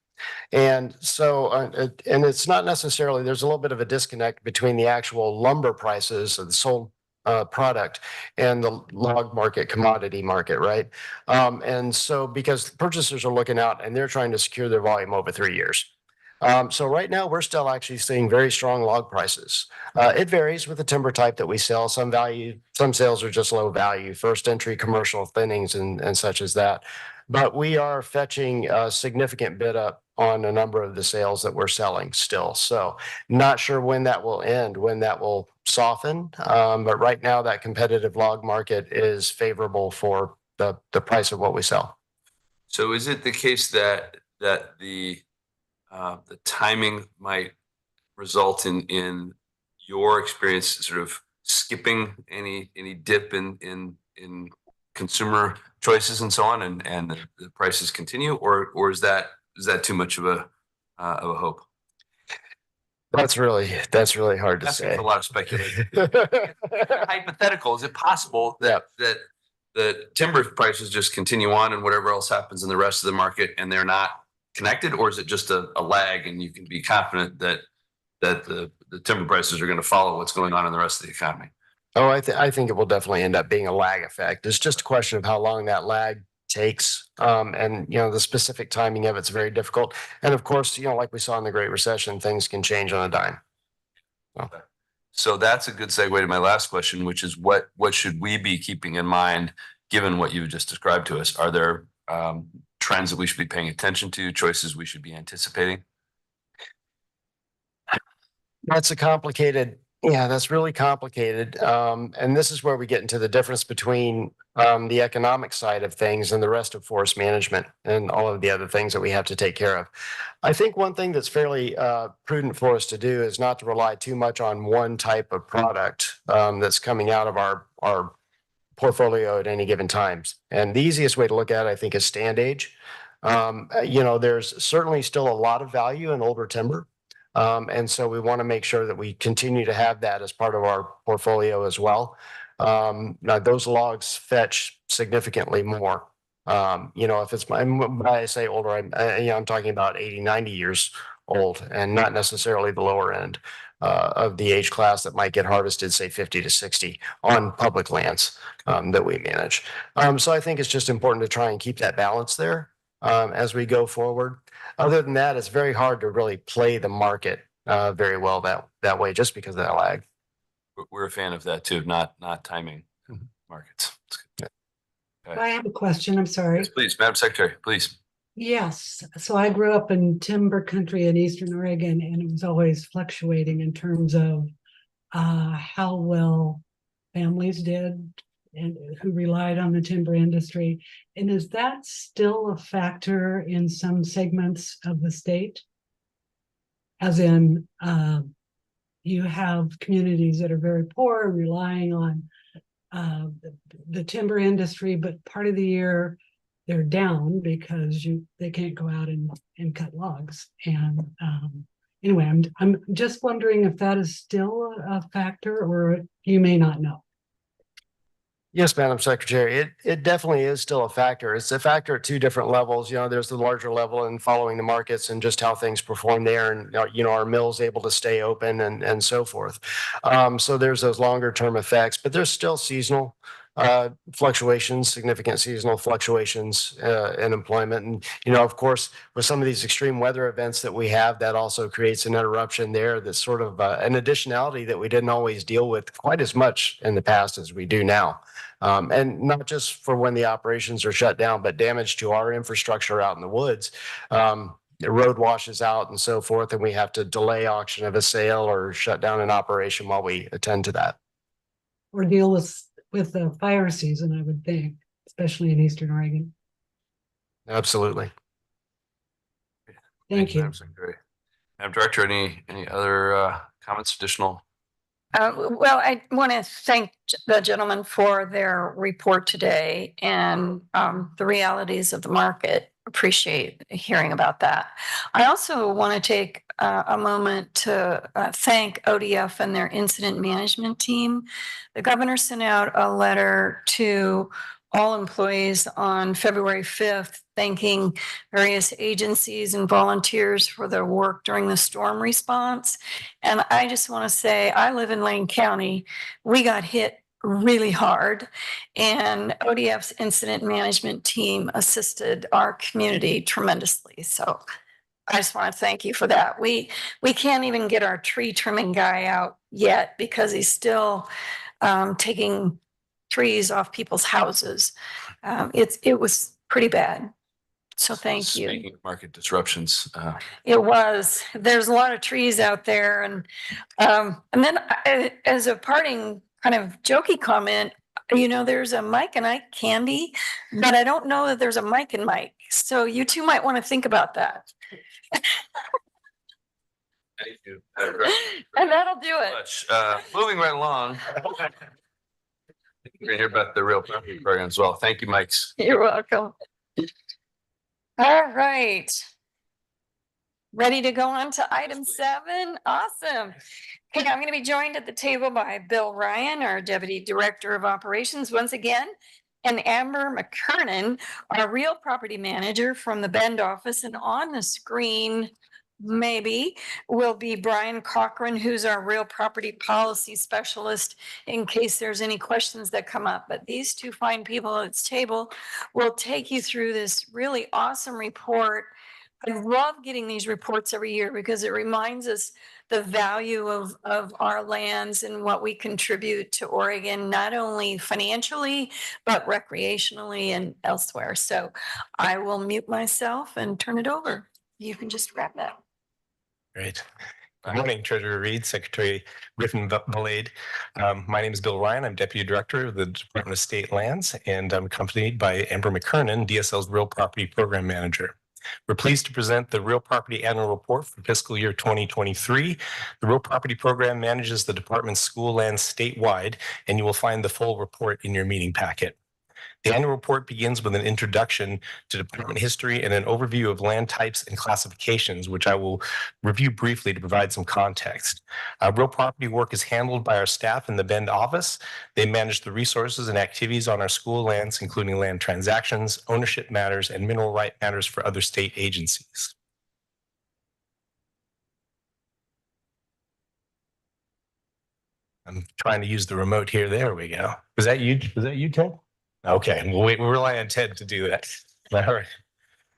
And so, and it's not necessarily, there's a little bit of a disconnect between the actual lumber prices of the sold product and the log market, commodity market, right? And so because purchasers are looking out and they're trying to secure their volume over 3 years. So right now we're still actually seeing very strong log prices. It varies with the timber type that we sell. Some sales are just low value, first entry commercial thinnings and such as that. But we are fetching a significant bid up on a number of the sales that we're selling still. So not sure when that will end, when that will soften. But right now that competitive log market is favorable for the price of what we sell. So is it the case that the timing might result in your experience sort of skipping any dip in consumer choices and so on, and the prices continue, or is that too much of a hope? That's really hard to say. A lot of speculation. Hypothetical. Is it possible that the timber prices just continue on and whatever else happens in the rest of the market and they're not connected, or is it just a lag and you can be confident that the timber prices are going to follow what's going on in the rest of the economy? Oh, I think it will definitely end up being a lag effect. It's just a question of how long that lag takes. And the specific timing of it's very difficult. And of course, like we saw in the Great Recession, things can change on a dime. So that's a good segue to my last question, which is what should we be keeping in mind given what you just described to us? Are there trends that we should be paying attention to, choices we should be anticipating? That's really complicated. And this is where we get into the difference between the economic side of things and the rest of forest management and all of the other things that we have to take care of. I think one thing that's fairly prudent for us to do is not to rely too much on one type of product that's coming out of our portfolio at any given times. And the easiest way to look at it, I think, is stand age. There's certainly still a lot of value in older timber. And so we want to make sure that we continue to have that as part of our portfolio as well. Now those logs fetch significantly more. If it's when I say older, I'm talking about 80, 90 years old, and not necessarily the lower end of the age class that might get harvested, say 50 to 60 on public lands that we manage. So I think it's just important to try and keep that balance there as we go forward. Other than that, it's very hard to really play the market very well that way, just because of that lag. We're a fan of that too, not timing markets. I have a question. I'm sorry. Yes, please, Madam Secretary, please. Yes. So I grew up in timber country in Eastern Oregon, and it was always fluctuating in terms of how well families did and who relied on the timber industry. And is that still a factor in some segments of the state? As in, you have communities that are very poor and relying on the timber industry, but part of the year they're down because they can't go out and cut logs. And anyway, I'm just wondering if that is still a factor, or you may not know. Yes, Madam Secretary, it definitely is still a factor. It's a factor at two different levels. There's the larger level and following the markets and just how things perform there, and our mills able to stay open and so forth. So there's those longer term effects, but there's still seasonal fluctuations, significant seasonal fluctuations in employment. And, of course, with some of these extreme weather events that we have, that also creates an interruption there that's sort of an additionality that we didn't always deal with quite as much in the past as we do now. And not just for when the operations are shut down, but damage to our infrastructure out in the woods. The road washes out and so forth, and we have to delay auction of a sale or shut down an operation while we attend to that. Or deal with the fire season, I would think, especially in Eastern Oregon. Absolutely. Thank you. Madam Secretary. Madam Director, any other comments, additional? Well, I want to thank the gentleman for their report today and the realities of the market. Appreciate hearing about that. I also want to take a moment to thank ODF and their incident management team. The governor sent out a letter to all employees on February 5th, thanking various agencies and volunteers for their work during the storm response. And I just want to say, I live in Lane County. We got hit really hard, and ODF's incident management team assisted our community tremendously. So I just want to thank you for that. We can't even get our tree trimming guy out yet because he's still taking trees off people's houses. It was pretty bad. So thank you. Speaking of market disruptions. It was. There's a lot of trees out there, and then as a parting kind of jokey comment, there's a Mike and Ike candy, but I don't know that there's a Mike and Mike. So you two might want to think about that. Thank you, Madam Director. And that'll do it. Much. Moving right along. We're going to hear about the real property program as well. Thank you, Mikes. You're welcome. All right. Ready to go on to item 7? Awesome. Okay, I'm going to be joined at the table by Bill Ryan, our Deputy Director of Operations once again, and Amber McKernan, our real property manager from the Bend office. And on the screen, maybe, will be Brian Cochran, who's our real property policy specialist, in case there's any questions that come up. But these two fine people at this table will take you through this really awesome report. I love getting these reports every year because it reminds us the value of our lands and what we contribute to Oregon, not only financially, but recreationally and elsewhere. So I will mute myself and turn it over. You can just grab that. Great. Good morning, Treasurer Reed, Secretary Griffin Valade. My name is Bill Ryan. I'm Deputy Director of the Department of State Lands, and I'm accompanied by Amber McKernan, DSL's Real Property Program Manager. We're pleased to present the Real Property Annual Report for fiscal year 2023. The Real Property Program manages the department's school lands statewide, and you will find the full report in your meeting packet. The annual report begins with an introduction to department history and an overview of land types and classifications, which I will review briefly to provide some context. Real property work is handled by our staff in the Bend office. They manage the resources and activities on our school lands, including land transactions, ownership matters, and mineral right matters for other state agencies. I'm trying to use the remote here. There we go. Was that you? Was that you, Ted? Okay, we'll rely on Ted to do that. All right.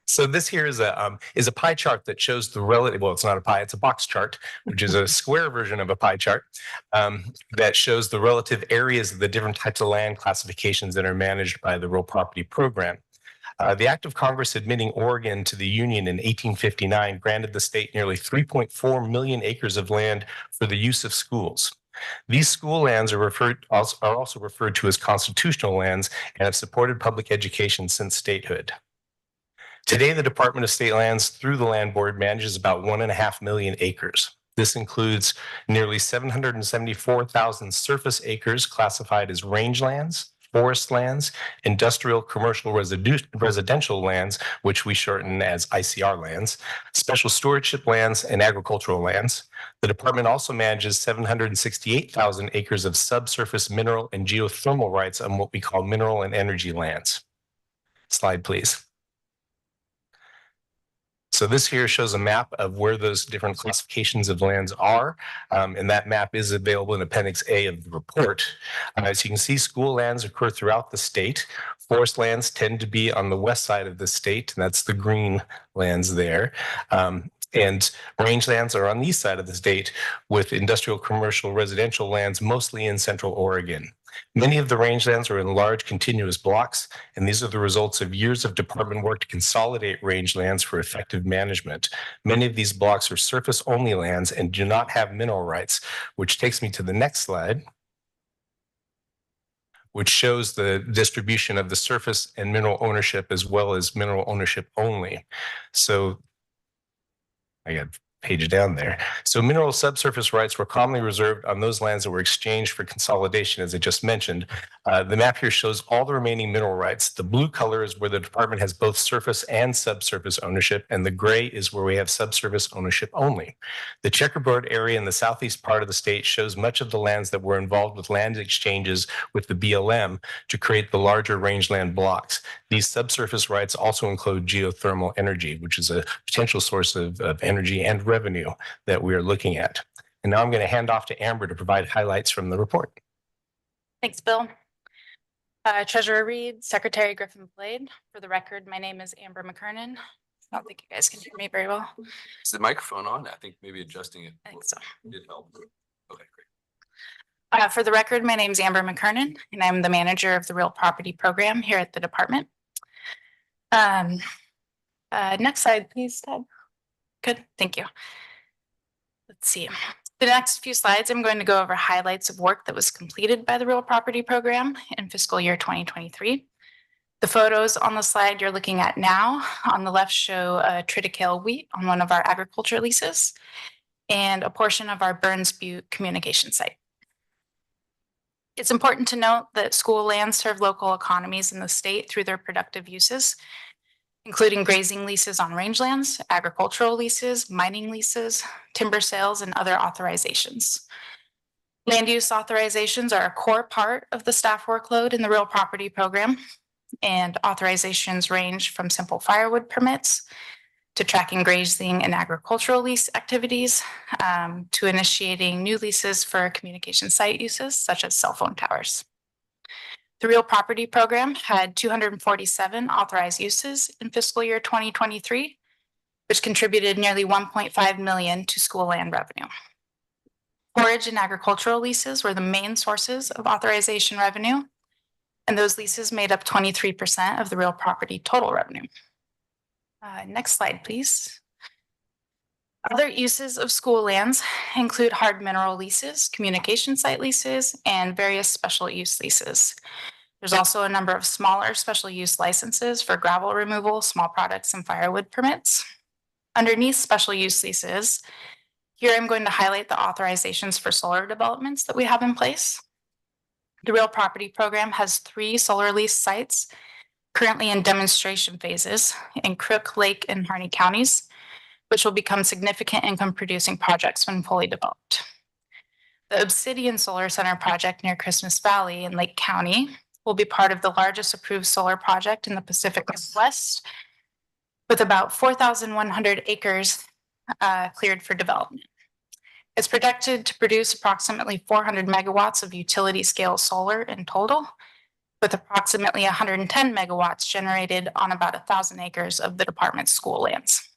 So this here is a pie chart that shows the relative. Well, it's not a pie; it's a box chart, which is a square version of a pie chart that shows the relative areas of the different types of land classifications that are managed by the Real Property Program. The Act of Congress admitting Oregon to the Union in 1859 granted the state nearly 3.4 million acres of land for the use of schools. These school lands are also referred to as constitutional lands and have supported public education since statehood. Today, the Department of State Lands, through the Land Board, manages about 1.5 million acres. This includes nearly 774,000 surface acres classified as rangelands, forest lands, industrial, commercial, residential lands, which we shorten as ICR lands, special stewardship lands, and agricultural lands. The department also manages 768,000 acres of subsurface mineral and geothermal rights on what we call mineral and energy lands. Slide, please. So this here shows a map of where those different classifications of lands are, and that map is available in Appendix A of the report. As you can see, school lands occur throughout the state. Forest lands tend to be on the west side of the state, and that's the green lands there. And rangelands are on the east side of the state, with industrial, commercial, residential lands mostly in central Oregon. Many of the rangelands are in large continuous blocks, and these are the results of years of department work to consolidate rangelands for effective management. Many of these blocks are surface-only lands and do not have mineral rights, which takes me to the next slide, which shows the distribution of the surface and mineral ownership as well as mineral ownership only. So I got page down there. So mineral subsurface rights were commonly reserved on those lands that were exchanged for consolidation, as I just mentioned. The map here shows all the remaining mineral rights. The blue color is where the department has both surface and subsurface ownership, and the gray is where we have subsurface ownership only. The checkerboard area in the southeast part of the state shows much of the lands that were involved with land exchanges with the BLM to create the larger rangeland blocks. These subsurface rights also include geothermal energy, which is a potential source of energy and revenue that we are looking at. And now I'm going to hand off to Amber to provide highlights from the report. Thanks, Bill. Treasurer Reed, Secretary Griffin Blade. For the record, my name is Amber McKernan. I don't think you guys can hear me very well. Is the microphone on? I think maybe adjusting it I think so. did help. Okay, great. For the record, my name is Amber McKernan, and I'm the manager of the Real Property Program here at the department. Next slide, please, Ted. Good, thank you. Let's see. The next few slides, I'm going to go over highlights of work that was completed by the Real Property Program in fiscal year 2023. The photos on the slide you're looking at now on the left show triticale wheat on one of our agriculture leases and a portion of our Burns Butte communication site. It's important to note that school lands serve local economies in the state through their productive uses, including grazing leases on rangelands, agricultural leases, mining leases, timber sales, and other authorizations. Land use authorizations are a core part of the staff workload in the Real Property Program, and authorizations range from simple firewood permits to tracking grazing and agricultural lease activities, to initiating new leases for communication site uses such as cell phone towers. The Real Property Program had 247 authorized uses in fiscal year 2023, which contributed nearly 1.5 million to school land revenue. Forage and agricultural leases were the main sources of authorization revenue, and those leases made up 23% of the Real Property total revenue. Next slide, please. Other uses of school lands include hard mineral leases, communication site leases, and various special use leases. There's also a number of smaller special use licenses for gravel removal, small products, and firewood permits. Underneath special use leases, here I'm going to highlight the authorizations for solar developments that we have in place. The Real Property Program has 3 solar lease sites currently in demonstration phases in Crook, Lake, and Harney counties, which will become significant income producing projects when fully developed. The Obsidian Solar Center project near Christmas Valley in Lake County will be part of the largest approved solar project in the Pacific Northwest, with about 4,100 acres cleared for development. It's projected to produce approximately 400 megawatts of utility scale solar in total, with approximately 110 megawatts generated on about 1,000 acres of the department's school lands.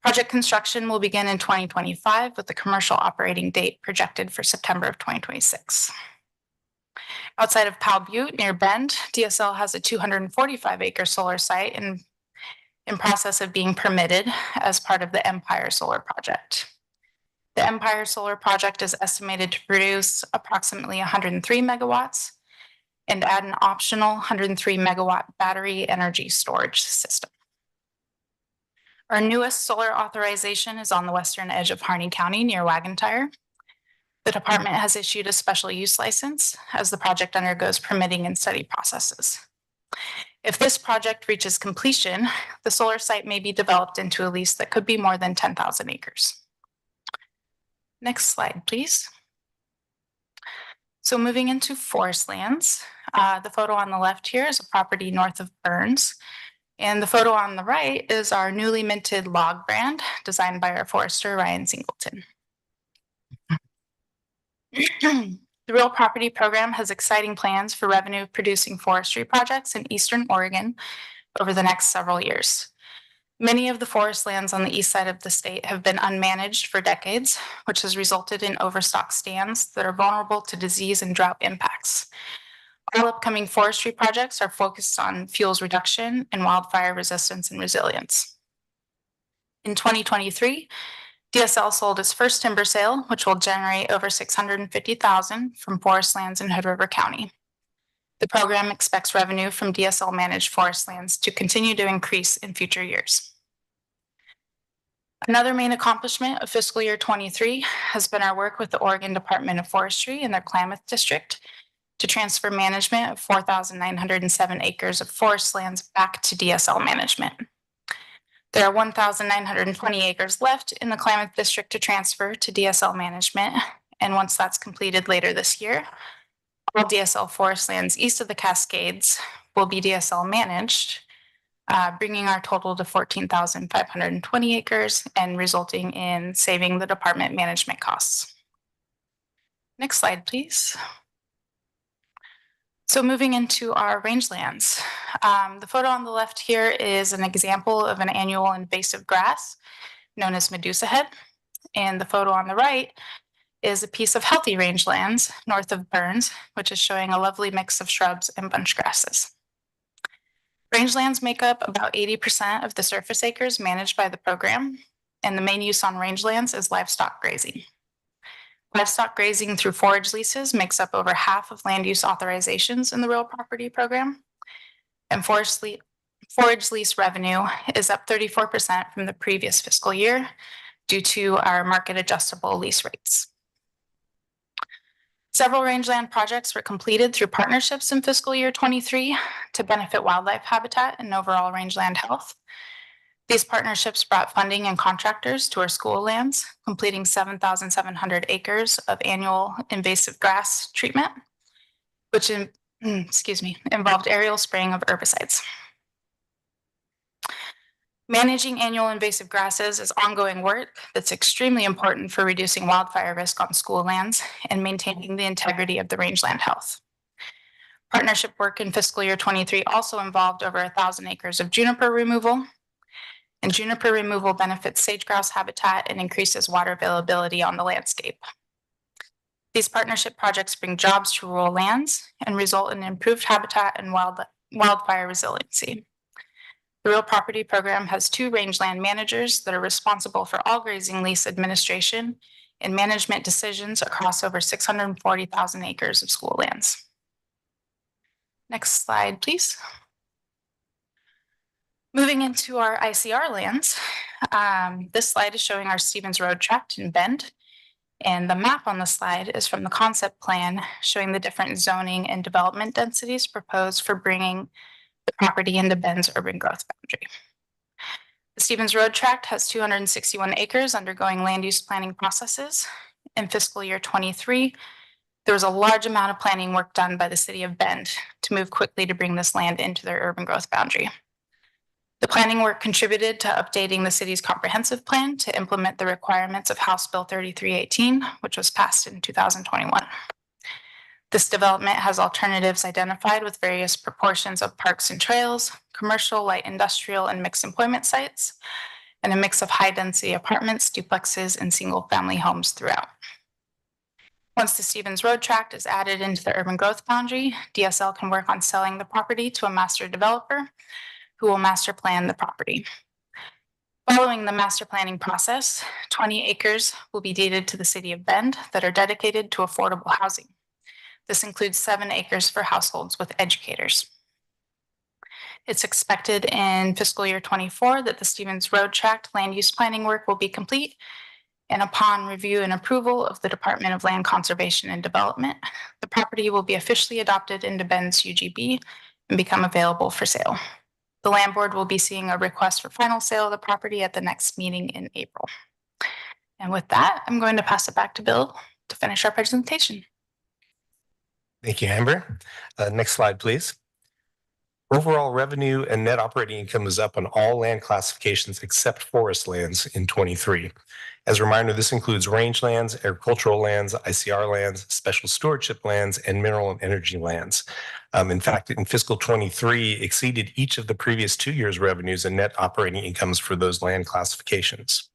Project construction will begin in 2025 with the commercial operating date projected for September of 2026. Outside of Powell Butte near Bend, DSL has a 245-acre solar site in process of being permitted as part of the Empire Solar Project. The Empire Solar Project is estimated to produce approximately 103 megawatts and add an optional 103 megawatt battery energy storage system. Our newest solar authorization is on the western edge of Harney County near Wagentire. The department has issued a special use license as the project undergoes permitting and study processes. If this project reaches completion, the solar site may be developed into a lease that could be more than 10,000 acres. Next slide, please. So moving into forest lands, the photo on the left here is a property north of Burns. And the photo on the right is our newly minted log brand designed by our forester, Ryan Singleton. The Real Property Program has exciting plans for revenue producing forestry projects in Eastern Oregon over the next several years. Many of the forest lands on the east side of the state have been unmanaged for decades, which has resulted in overstocked stands that are vulnerable to disease and drought impacts. All upcoming forestry projects are focused on fuels reduction and wildfire resistance and resilience. In 2023, DSL sold its first timber sale, which will generate over $650,000 from forest lands in Hood River County. The program expects revenue from DSL managed forest lands to continue to increase in future years. Another main accomplishment of fiscal year 23 has been our work with the Oregon Department of Forestry in their Klamath district to transfer management of 4,907 acres of forest lands back to DSL management. There are 1,920 acres left in the Klamath district to transfer to DSL management. And once that's completed later this year, all DSL forest lands east of the Cascades will be DSL managed, bringing our total to 14,520 acres and resulting in saving the department management costs. Next slide, please. So moving into our rangelands, the photo on the left here is an example of an annual invasive grass known as Medusa head. And the photo on the right is a piece of healthy rangelands north of Burns, which is showing a lovely mix of shrubs and bunch grasses. Rangelands make up about 80% of the surface acres managed by the program, and the main use on rangelands is livestock grazing. Livestock grazing through forage leases makes up over half of land use authorizations in the Real Property Program, and forage lease revenue is up 34% from the previous fiscal year due to our market adjustable lease rates. Several rangeland projects were completed through partnerships in fiscal year 23 to benefit wildlife habitat and overall rangeland health. These partnerships brought funding and contractors to our school lands, completing 7,700 acres of annual invasive grass treatment, which involved aerial spraying of herbicides. Managing annual invasive grasses is ongoing work that's extremely important for reducing wildfire risk on school lands and maintaining the integrity of the rangeland health. Partnership work in fiscal year 23 also involved over 1,000 acres of juniper removal. And juniper removal benefits sage-grouse habitat and increases water availability on the landscape. These partnership projects bring jobs to rural lands and result in improved habitat and wildfire resiliency. The Real Property Program has 2 rangeland managers that are responsible for all grazing lease administration and management decisions across over 640,000 acres of school lands. Next slide, please. Moving into our ICR lands, this slide is showing our Stevens Road tract in Bend. And the map on the slide is from the concept plan showing the different zoning and development densities proposed for bringing the property into Bend's urban growth boundary. The Stevens Road tract has 261 acres undergoing land use planning processes. In fiscal year 23, there was a large amount of planning work done by the city of Bend to move quickly to bring this land into their urban growth boundary. The planning work contributed to updating the city's comprehensive plan to implement the requirements of House Bill 3318, which was passed in 2021. This development has alternatives identified with various proportions of parks and trails, commercial, light industrial, and mixed employment sites, and a mix of high-density apartments, duplexes, and single-family homes throughout. Once the Stevens Road tract is added into the urban growth boundary, DSL can work on selling the property to a master developer who will master plan the property. Following the master planning process, 20 acres will be deeded to the city of Bend that are dedicated to affordable housing. This includes 7 acres for households with educators. It's expected in fiscal year 24 that the Stevens Road Tract land use planning work will be complete. And upon review and approval of the Department of Land Conservation and Development, the property will be officially adopted into Ben's UGB and become available for sale. The land board will be seeing a request for final sale of the property at the next meeting in April. And with that, I'm going to pass it back to Bill to finish our presentation. Thank you, Amber. Next slide, please. Overall revenue and net operating income is up on all land classifications except forest lands in 23. As a reminder, this includes rangelands, agricultural lands, ICR lands, special stewardship lands, and mineral and energy lands. In fact, in fiscal 23, exceeded each of the previous 2 years' revenues and net operating incomes for those land classifications.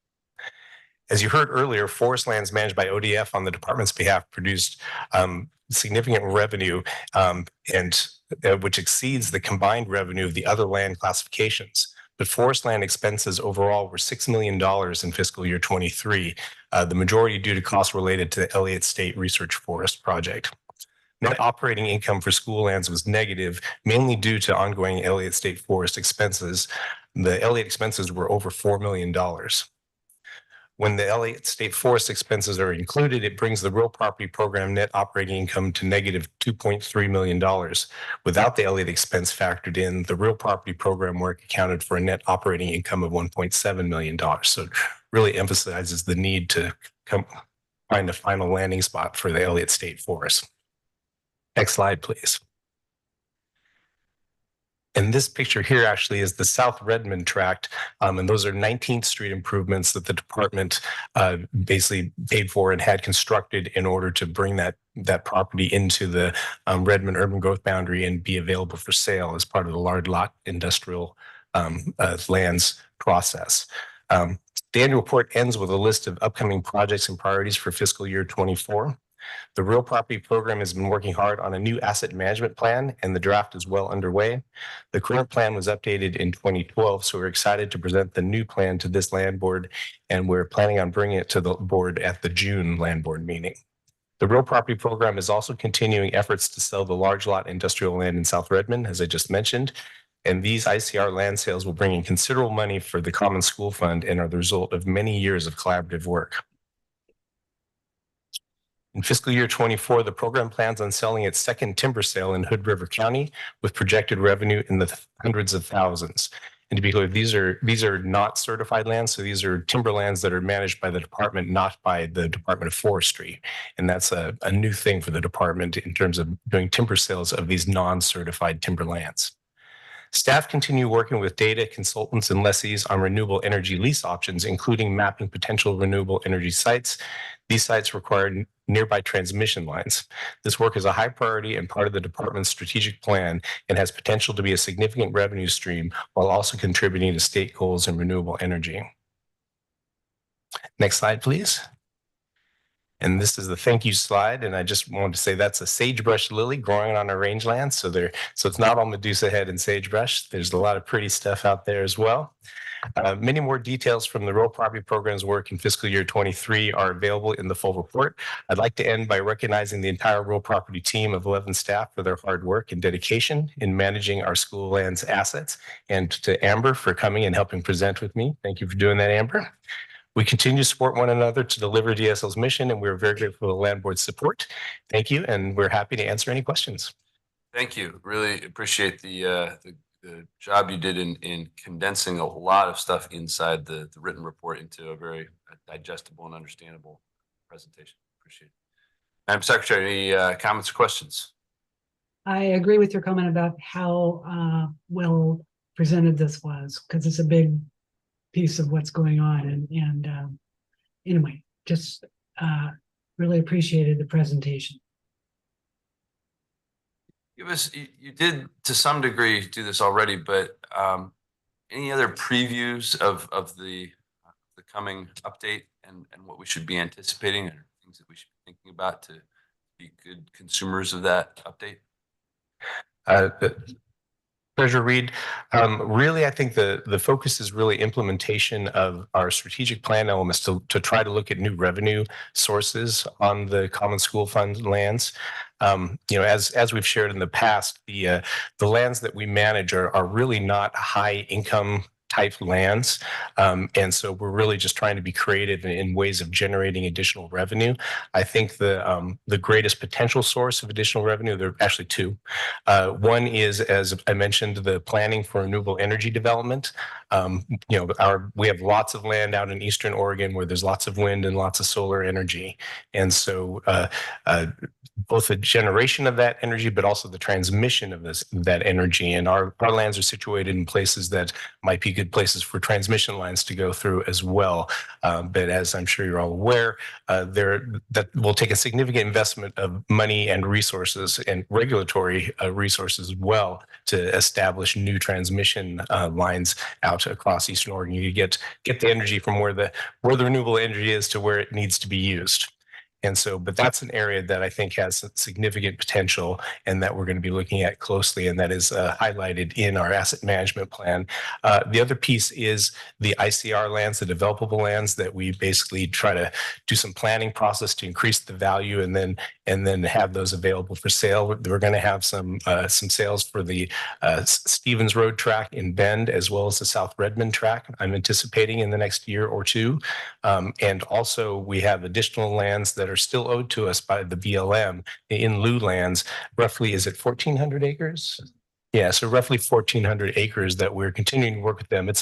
As you heard earlier, forest lands managed by ODF on the department's behalf produced significant revenue which exceeds the combined revenue of the other land classifications. But forest land expenses overall were $6 million in fiscal year 23, the majority due to costs related to the Elliott State Research Forest project. Net operating income for school lands was negative, mainly due to ongoing Elliott State Forest expenses. The Elliott expenses were over $4 million. When the Elliott State Forest expenses are included, it brings the real property program net operating income to negative $2.3 million. Without the Elliott expense factored in, the real property program work accounted for a net operating income of $1.7 million. So it really emphasizes the need to find a final landing spot for the Elliott State Forest. Next slide, please. And this picture here actually is the South Redmond tract. And those are 19th Street improvements that the department basically paid for and had constructed in order to bring that property into the Redmond urban growth boundary and be available for sale as part of the large lot industrial lands process. The annual report ends with a list of upcoming projects and priorities for fiscal year 24. The real property program has been working hard on a new asset management plan, and the draft is well underway. The current plan was updated in 2012, so we're excited to present the new plan to this land board, and we're planning on bringing it to the board at the June land board meeting. The real property program is also continuing efforts to sell the large lot industrial land in South Redmond, as I just mentioned, and these ICR land sales will bring in considerable money for the Common School Fund and are the result of many years of collaborative work. In fiscal year 24, the program plans on selling its second timber sale in Hood River County with projected revenue in the hundreds of thousands. And to be clear, these are not certified lands. So these are timber lands that are managed by the department, not by the Department of Forestry. And that's a new thing for the department in terms of doing timber sales of these non-certified timber lands. Staff continue working with data consultants and lessees on renewable energy lease options, including mapping potential renewable energy sites. These sites require nearby transmission lines. This work is a high priority and part of the department's strategic plan and has potential to be a significant revenue stream while also contributing to state goals in renewable energy. Next slide, please. And this is the thank you slide. And I just wanted to say that's a sagebrush lily growing on our rangeland. So it's not all Medusa head and sagebrush. There's a lot of pretty stuff out there as well. Many more details from the real property program's work in fiscal year 23 are available in the full report. I'd like to end by recognizing the entire real property team of 11 staff for their hard work and dedication in managing our school lands assets, and to Amber for coming and helping present with me. Thank you for doing that, Amber. We continue to support one another to deliver DSL's mission, and we're very grateful for the land board's support. Thank you, and we're happy to answer any questions. Thank you. Really appreciate the job you did in condensing a lot of stuff inside the written report into a very digestible and understandable presentation. Appreciate it. Madam Secretary, any comments or questions? I agree with your comment about how well presented this was, because it's a big piece of what's going on. And anyway, just really appreciated the presentation. Give us, you did to some degree do this already, but any other previews of the coming update and what we should be anticipating, or things that we should be thinking about to be good consumers of that update? Treasurer Reed, really, I think the focus is really implementation of our strategic plan elements to try to look at new revenue sources on the Common School Fund lands. as we've shared in the past, the lands that we manage are really not high income type lands. And so we're really just trying to be creative in ways of generating additional revenue. I think the greatest potential source of additional revenue, there are actually two. One is, as I mentioned, the planning for renewable energy development. We have lots of land out in Eastern Oregon where there's lots of wind and lots of solar energy. And so both the generation of that energy, but also the transmission of that energy. And our lands are situated in places that might be good places for transmission lines to go through as well. But as I'm sure you're all aware, that will take a significant investment of money and resources and regulatory resources as well to establish new transmission lines out across Eastern Oregon. You get the energy from where the renewable energy is to where it needs to be used. And so, but that's an area that I think has significant potential and that we're going to be looking at closely, and that is highlighted in our asset management plan. The other piece is the ICR lands, the developable lands, that we basically try to do some planning process to increase the value and then have those available for sale. We're going to have some sales for the Stevens Road track in Bend, as well as the South Redmond track, I'm anticipating in the next year or two. And also we have additional lands that are still owed to us by the BLM in lieu lands. Roughly, is it 1,400 acres? Yeah, so roughly 1,400 acres that we're continuing to work with them. It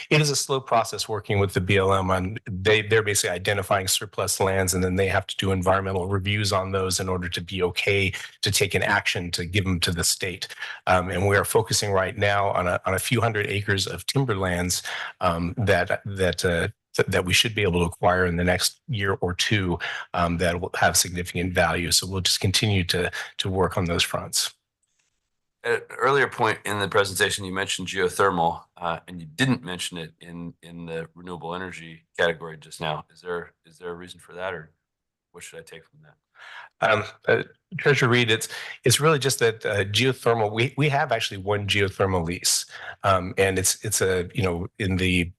is a slow process working with the BLM on, they're basically identifying surplus lands, and then they have to do environmental reviews on those in order to be okay to take an action to give them to the state. And we are focusing right now on a few hundred acres of timberlands that we should be able to acquire in the next year or two that will have significant value. So we'll just continue to work on those fronts. At an earlier point in the presentation, you mentioned geothermal, and you didn't mention it in the renewable energy category just now. Is there a reason for that, or what should I take from that? Treasurer Reed, it's really just that geothermal. We have actually one geothermal lease, and it's in the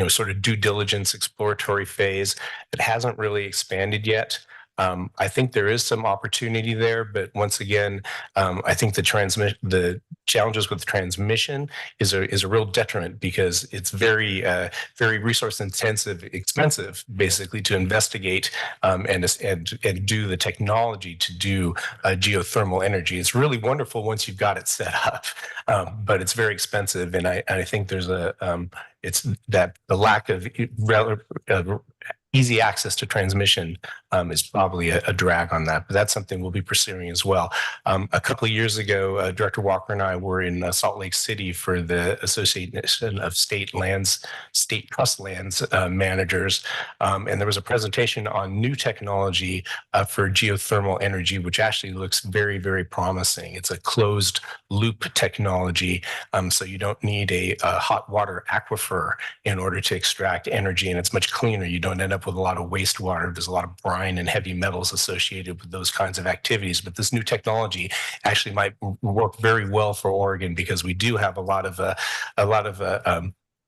sort of due diligence exploratory phase. It hasn't really expanded yet. I think there is some opportunity there, but once again, I think the challenges with transmission is a real detriment, because it's very resource intensive, expensive, basically, to investigate and do the technology to do geothermal energy. It's really wonderful once you've got it set up, but it's very expensive, and I think there's it's that the lack of easy access to transmission is probably a drag on that, but that's something we'll be pursuing as well. A couple of years ago, Director Walker and I were in Salt Lake City for the Association of State Trust Lands Managers, and there was a presentation on new technology for geothermal energy, which actually looks very, very promising. It's a closed loop technology, so you don't need a hot water aquifer in order to extract energy, and it's much cleaner. You don't end up with a lot of wastewater. There's a lot of brine and heavy metals associated with those kinds of activities. But this new technology actually might work very well for Oregon, because we do have a lot of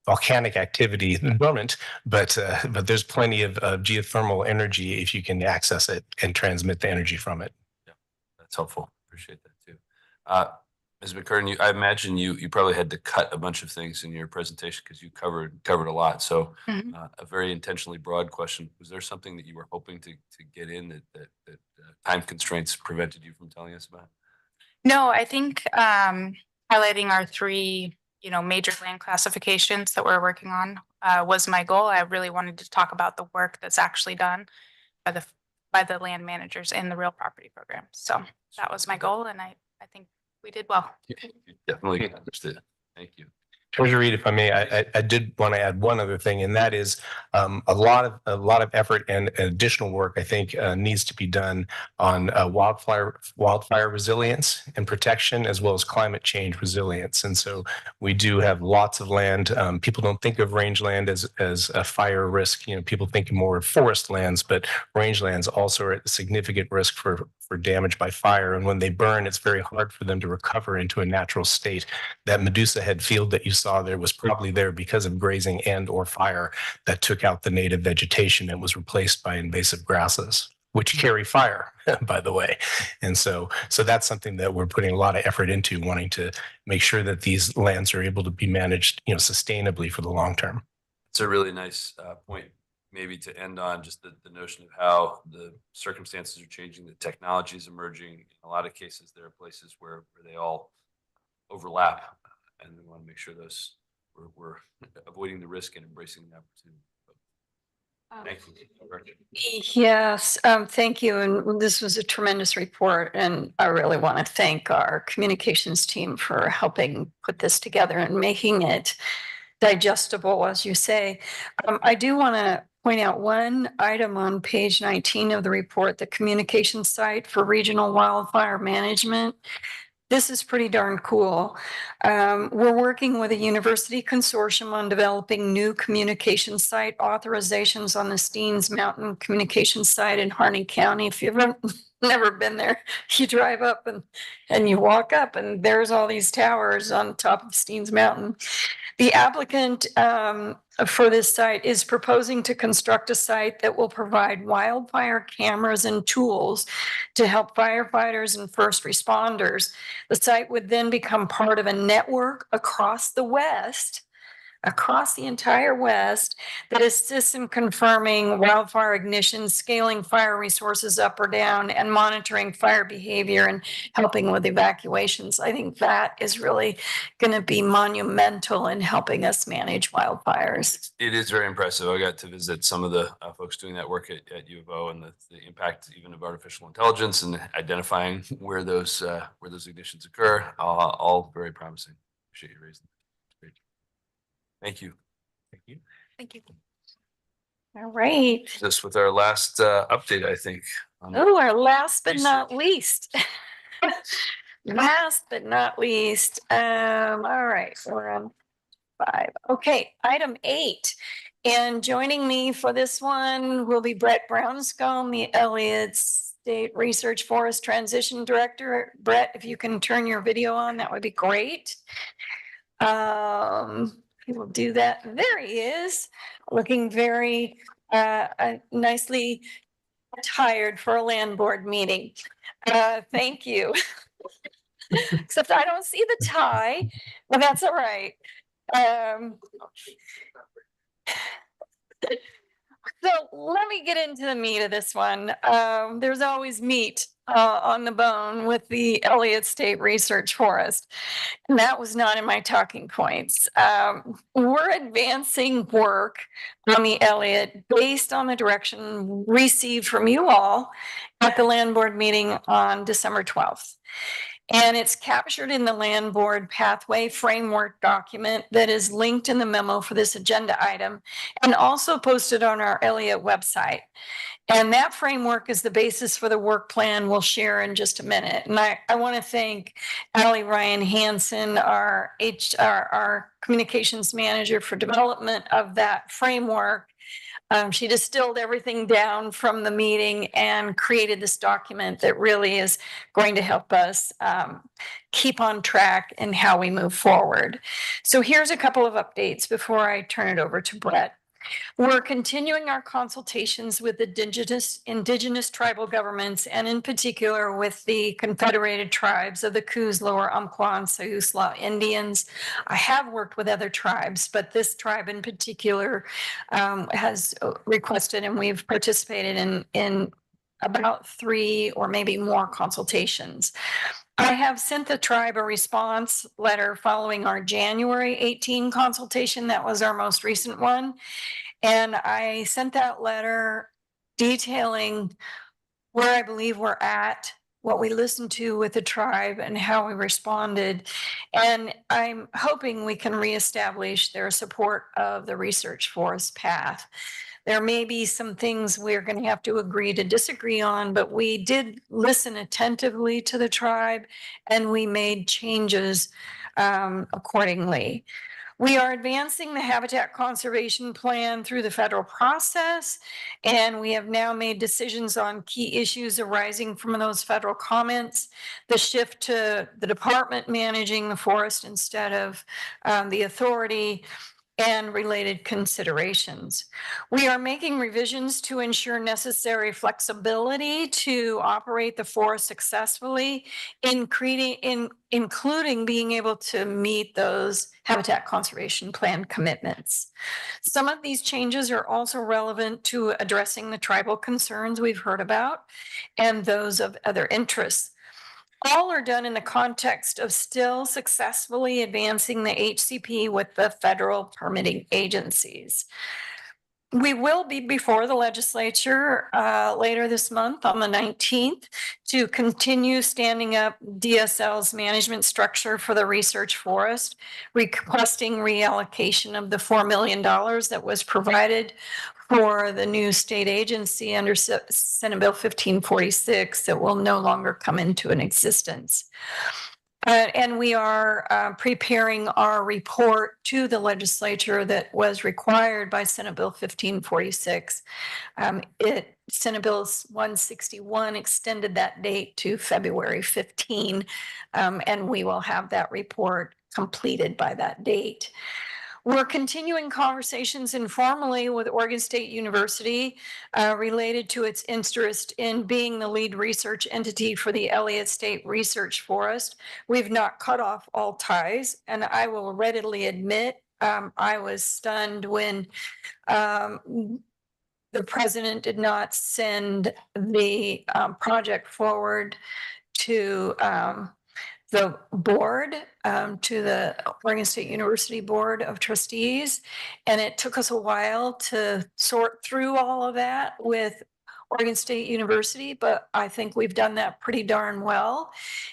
volcanic activity at the moment, but there's plenty of geothermal energy if you can access it and transmit the energy from it. Yeah, that's helpful. Appreciate that too. Ms. McCurtain, I imagine you probably had to cut a bunch of things in your presentation because you covered a lot. So a very intentionally broad question. Was there something that you were hoping to get in that time constraints prevented you from telling us about? No, I think highlighting our three, major land classifications that we're working on was my goal. I really wanted to talk about the work that's actually done by the land managers in the real property program. So that was my goal, and I think we did well. You definitely understood. Thank you. Treasurer Reed, if I may, I did want to add one other thing, and that is a lot of effort and additional work, I think, needs to be done on wildfire resilience and protection, as well as climate change resilience. And so we do have lots of land. People don't think of rangeland as a fire risk. People think more of forest lands, but rangelands also are at significant risk for damage by fire. And when they burn, it's very hard for them to recover into a natural state. That Medusa Head field that you saw there was probably there because of grazing and or fire that took out the native vegetation and was replaced by invasive grasses. which carry fire, by the way. And so that's something that we're putting a lot of effort into, wanting to make sure that these lands are able to be managed, sustainably for the long term. It's a really nice point, maybe to end on just the notion of how the circumstances are changing, the technology is emerging. In a lot of cases, there are places where they all overlap, and we want to make sure those we're avoiding the risk and embracing the opportunity. Thank you. Yes, thank you. And this was a tremendous report. And I really want to thank our communications team for helping put this together and making it digestible, as you say. I do want to point out one item on page 19 of the report, the communication site for regional wildfire management. This is pretty darn cool. We're working with a university consortium on developing new communication site authorizations on the Steens Mountain Communication Site in Harney County. If you've never been there, you drive up and you walk up and there's all these towers on top of Steens Mountain. The applicant for this site is proposing to construct a site that will provide wildfire cameras and tools to help firefighters and first responders. The site would then become part of a network across the West, across the entire West, that assists in confirming wildfire ignition, scaling fire resources up or down, and monitoring fire behavior and helping with evacuations. I think that is really going to be monumental in helping us manage wildfires. It is very impressive. I got to visit some of the folks doing that work at U of O, and the impact even of artificial intelligence and identifying where those ignitions occur. All very promising. Appreciate you raising that. Great. Thank you. Thank you. Thank you. All right. Just with our last update, I think. Oh, our last but research. not least. Last but not least. All right, we're on 5. Okay, item 8. And joining me for this one will be Brett Brownscombe, the Elliott State Research Forest Transition Director. Brett, if you can turn your video on, that would be great. He will do that. There he is, looking very nicely attired for a land board meeting. Thank you. Except I don't see the tie, but that's all right. So let me get into the meat of this one. There's always meat on the bone with the Elliott State Research Forest. And that was not in my talking points. We're advancing work on the Elliott based on the direction received from you all at the land board meeting on December 12th. And it's captured in the land board pathway framework document that is linked in the memo for this agenda item and also posted on our Elliott website. And that framework is the basis for the work plan we'll share in just a minute. And I want to thank Allie Ryan Hansen, our communications manager for development of that framework. She distilled everything down from the meeting and created this document that really is going to help us keep on track in how we move forward. So here's a couple of updates before I turn it over to Brett. We're continuing our consultations with indigenous tribal governments, and in particular with the Confederated Tribes of the Coos, Lower Umpqua, and Siuslaw Indians. I have worked with other tribes, but this tribe in particular has requested, and we've participated in about 3 or maybe more consultations. I have sent the tribe a response letter following our January 18 consultation. That was our most recent one. And I sent that letter detailing where I believe we're at, what we listened to with the tribe, and how we responded. And I'm hoping we can reestablish their support of the research forest path. There may be some things we're going to have to agree to disagree on, but we did listen attentively to the tribe and we made changes accordingly. We are advancing the habitat conservation plan through the federal process, and we have now made decisions on key issues arising from those federal comments. The shift to the department managing the forest instead of the authority, and related considerations. We are making revisions to ensure necessary flexibility to operate the forest successfully, including being able to meet those Habitat Conservation Plan commitments. Some of these changes are also relevant to addressing the tribal concerns we've heard about and those of other interests. All are done in the context of still successfully advancing the HCP with the federal permitting agencies. We will be before the legislature later this month on the 19th to continue standing up DSL's management structure for the research forest, requesting reallocation of the $4 million that was provided for the new state agency under Senate Bill 1546 that will no longer come into an existence. And we are preparing our report to the legislature that was required by Senate Bill 1546. Senate Bill 161 extended that date to February 15, and we will have that report completed by that date. We're continuing conversations informally with Oregon State University related to its interest in being the lead research entity for the Elliott State Research Forest. We've not cut off all ties, and I will readily admit I was stunned when the president did not send the project forward to the board, to the Oregon State University Board of Trustees. And it took us a while to sort through all of that with Oregon State University, but I think we've done that pretty darn well.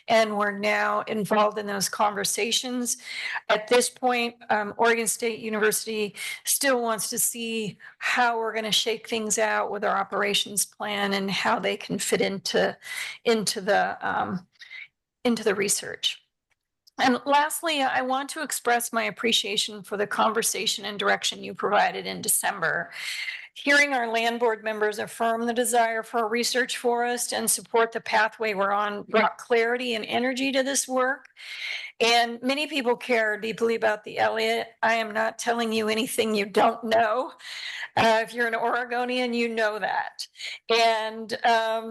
And we're now involved in those conversations. At this point, Oregon State University still wants to see how we're going to shake things out with our operations plan and how they can fit into the research. And lastly, I want to express my appreciation for the conversation and direction you provided in December. Hearing our land board members affirm the desire for a research forest and support the pathway we're on brought clarity and energy to this work. And many people care deeply about the Elliott. I am not telling you anything you don't know. If you're an Oregonian, you know that. And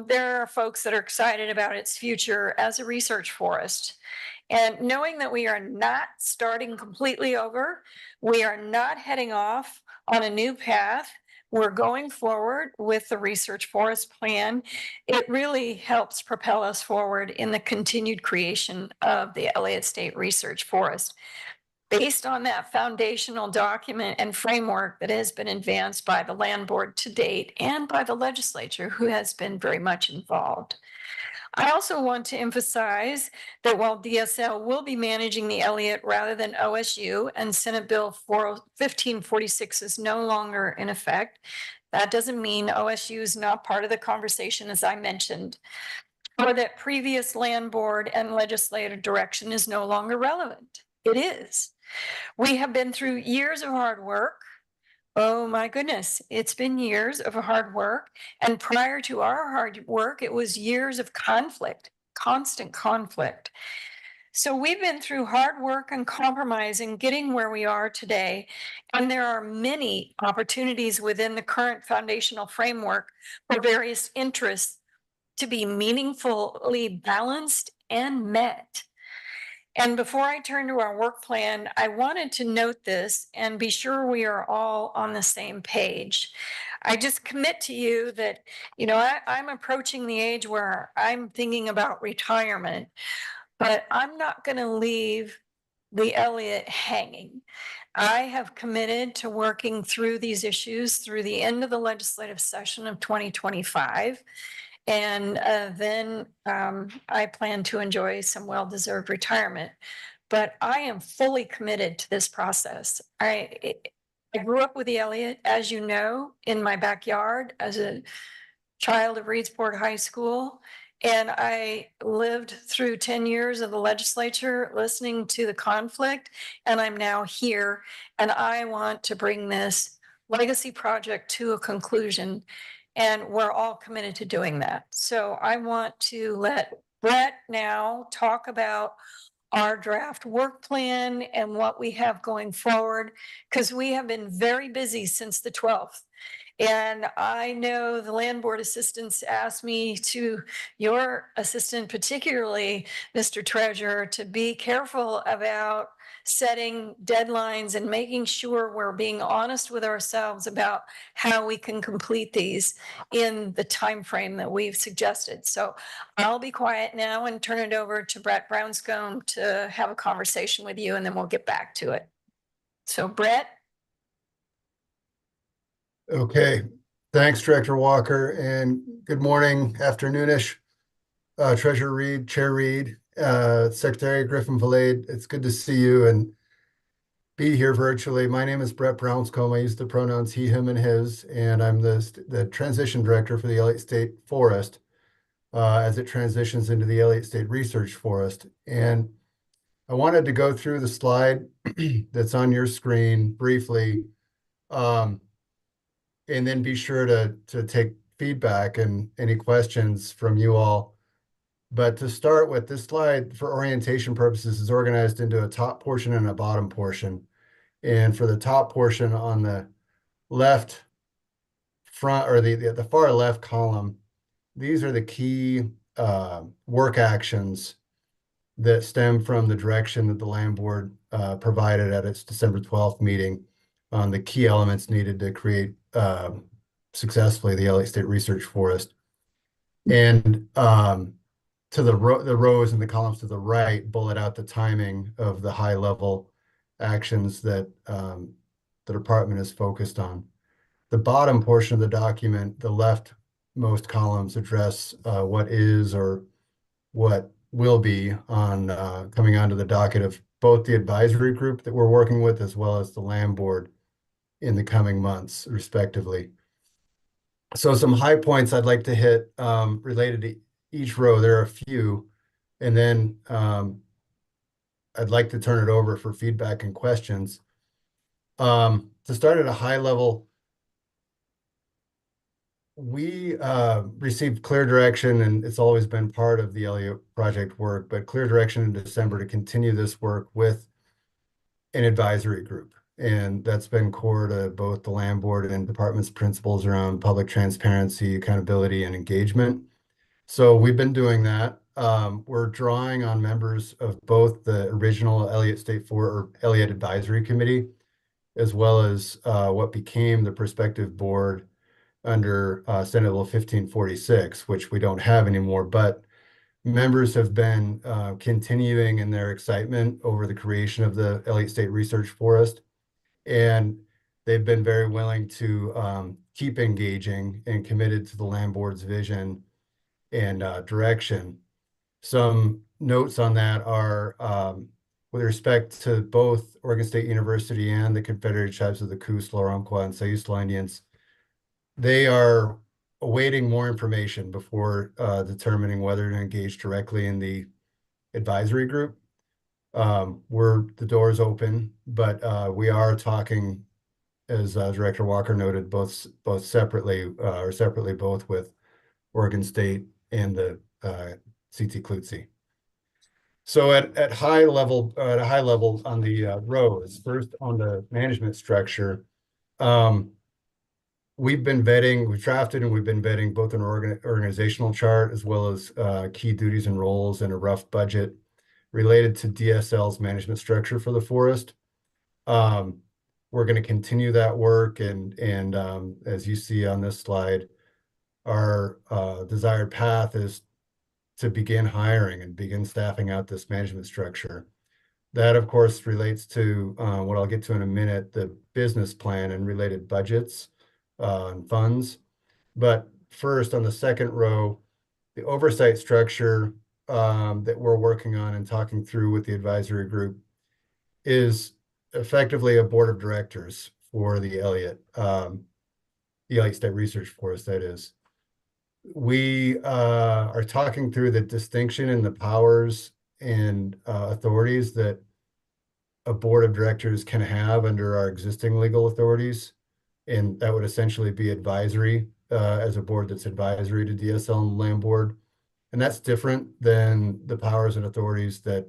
there are folks that are excited about its future as a research forest. And knowing that we are not starting completely over, we are not heading off on a new path. We're going forward with the research forest plan. It really helps propel us forward in the continued creation of the Elliott State Research Forest. Based on that foundational document and framework that has been advanced by the land board to date and by the legislature, who has been very much involved. I also want to emphasize that while DSL will be managing the Elliott rather than OSU and Senate Bill 1546 is no longer in effect, that doesn't mean OSU is not part of the conversation, as I mentioned, or that previous land board and legislative direction is no longer relevant. It is. We have been through years of hard work. Oh my goodness, it's been years of hard work. And prior to our hard work, it was years of conflict, constant conflict. So we've been through hard work and compromise in getting where we are today. And there are many opportunities within the current foundational framework for various interests to be meaningfully balanced and met. And before I turn to our work plan, I wanted to note this and be sure we are all on the same page. I just commit to you that, I'm approaching the age where I'm thinking about retirement, but I'm not going to leave the Elliott hanging. I have committed to working through these issues through the end of the legislative session of 2025. And then I plan to enjoy some well-deserved retirement. But I am fully committed to this process. I grew up with the Elliott, as you know, in my backyard as a child of Reedsport High School. And I lived through 10 years of the legislature listening to the conflict. And I'm now here. And I want to bring this legacy project to a conclusion. And we're all committed to doing that. So I want to let Brett now talk about our draft work plan and what we have going forward, because we have been very busy since the 12th. And I know the land board assistants asked me to, your assistant particularly, Mr. Treasurer, to be careful about setting deadlines and making sure we're being honest with ourselves about how we can complete these in the time frame that we've suggested. So I'll be quiet now and turn it over to Brett Brownscombe to have a conversation with you, and then we'll get back to it. So Brett? Okay, thanks, Director Walker, and good morning, afternoonish. Treasurer Reed, Chair Reed, Secretary Griffin Valade, it's good to see you and be here virtually. My name is Brett Brownscombe. I use the pronouns he, him, and his, and I'm the transition director for the Elliott State Forest as it transitions into the Elliott State Research Forest. And I wanted to go through the slide that's on your screen briefly. And then be sure to take feedback and any questions from you all. But to start with, this slide for orientation purposes is organized into a top portion and a bottom portion. And for the top portion on the left front, or the far left column, these are the key work actions that stem from the direction that the land board provided at its December 12th meeting on the key elements needed to create successfully the Elliott State Research Forest. And to the rows and the columns to the right bullet out the timing of the high level actions that the department is focused on. The bottom portion of the document, the leftmost columns address what is or what will be on coming onto the docket of both the advisory group that we're working with as well as the land board in the coming months, respectively. So some high points I'd like to hit related to each row. There are a few, and then I'd like to turn it over for feedback and questions. To start at a high level, we received clear direction, and it's always been part of the Elliott project work, but clear direction in December to continue this work with an advisory group. And that's been core to both the land board and department's principles around public transparency, accountability, and engagement. So we've been doing that. We're drawing on members of both the original Elliott State or Elliott Advisory Committee, as well as what became the prospective board under Senate Bill 1546, which we don't have anymore, but members have been continuing in their excitement over the creation of the Elliott State Research Forest. And they've been very willing to keep engaging and committed to the land board's vision and direction. Some notes on that are with respect to both Oregon State University and the Confederated Tribes of the Coos, Lower-Umpqua, and Sayusla Indians. They are awaiting more information before determining whether to engage directly in the advisory group. The door is open, but we are talking, as Director Walker noted, both separately both with Oregon State and the CT Clutzy. So at a high level on the rows, first on the management structure, we've drafted and we've been vetting both an organizational chart as well as key duties and roles and a rough budget related to DSL's management structure for the forest. We're going to continue that work, and as you see on this slide, our desired path is to begin hiring and begin staffing out this management structure. That, of course, relates to what I'll get to in a minute, the business plan and related budgets and funds. But first, on the second row, the oversight structure that we're working on and talking through with the advisory group is effectively a board of directors for the Elliott State Research Forest, that is. We are talking through the distinction in the powers and authorities that a board of directors can have under our existing legal authorities. And that would essentially be advisory as a board that's advisory to DSL and land board. And that's different than the powers and authorities that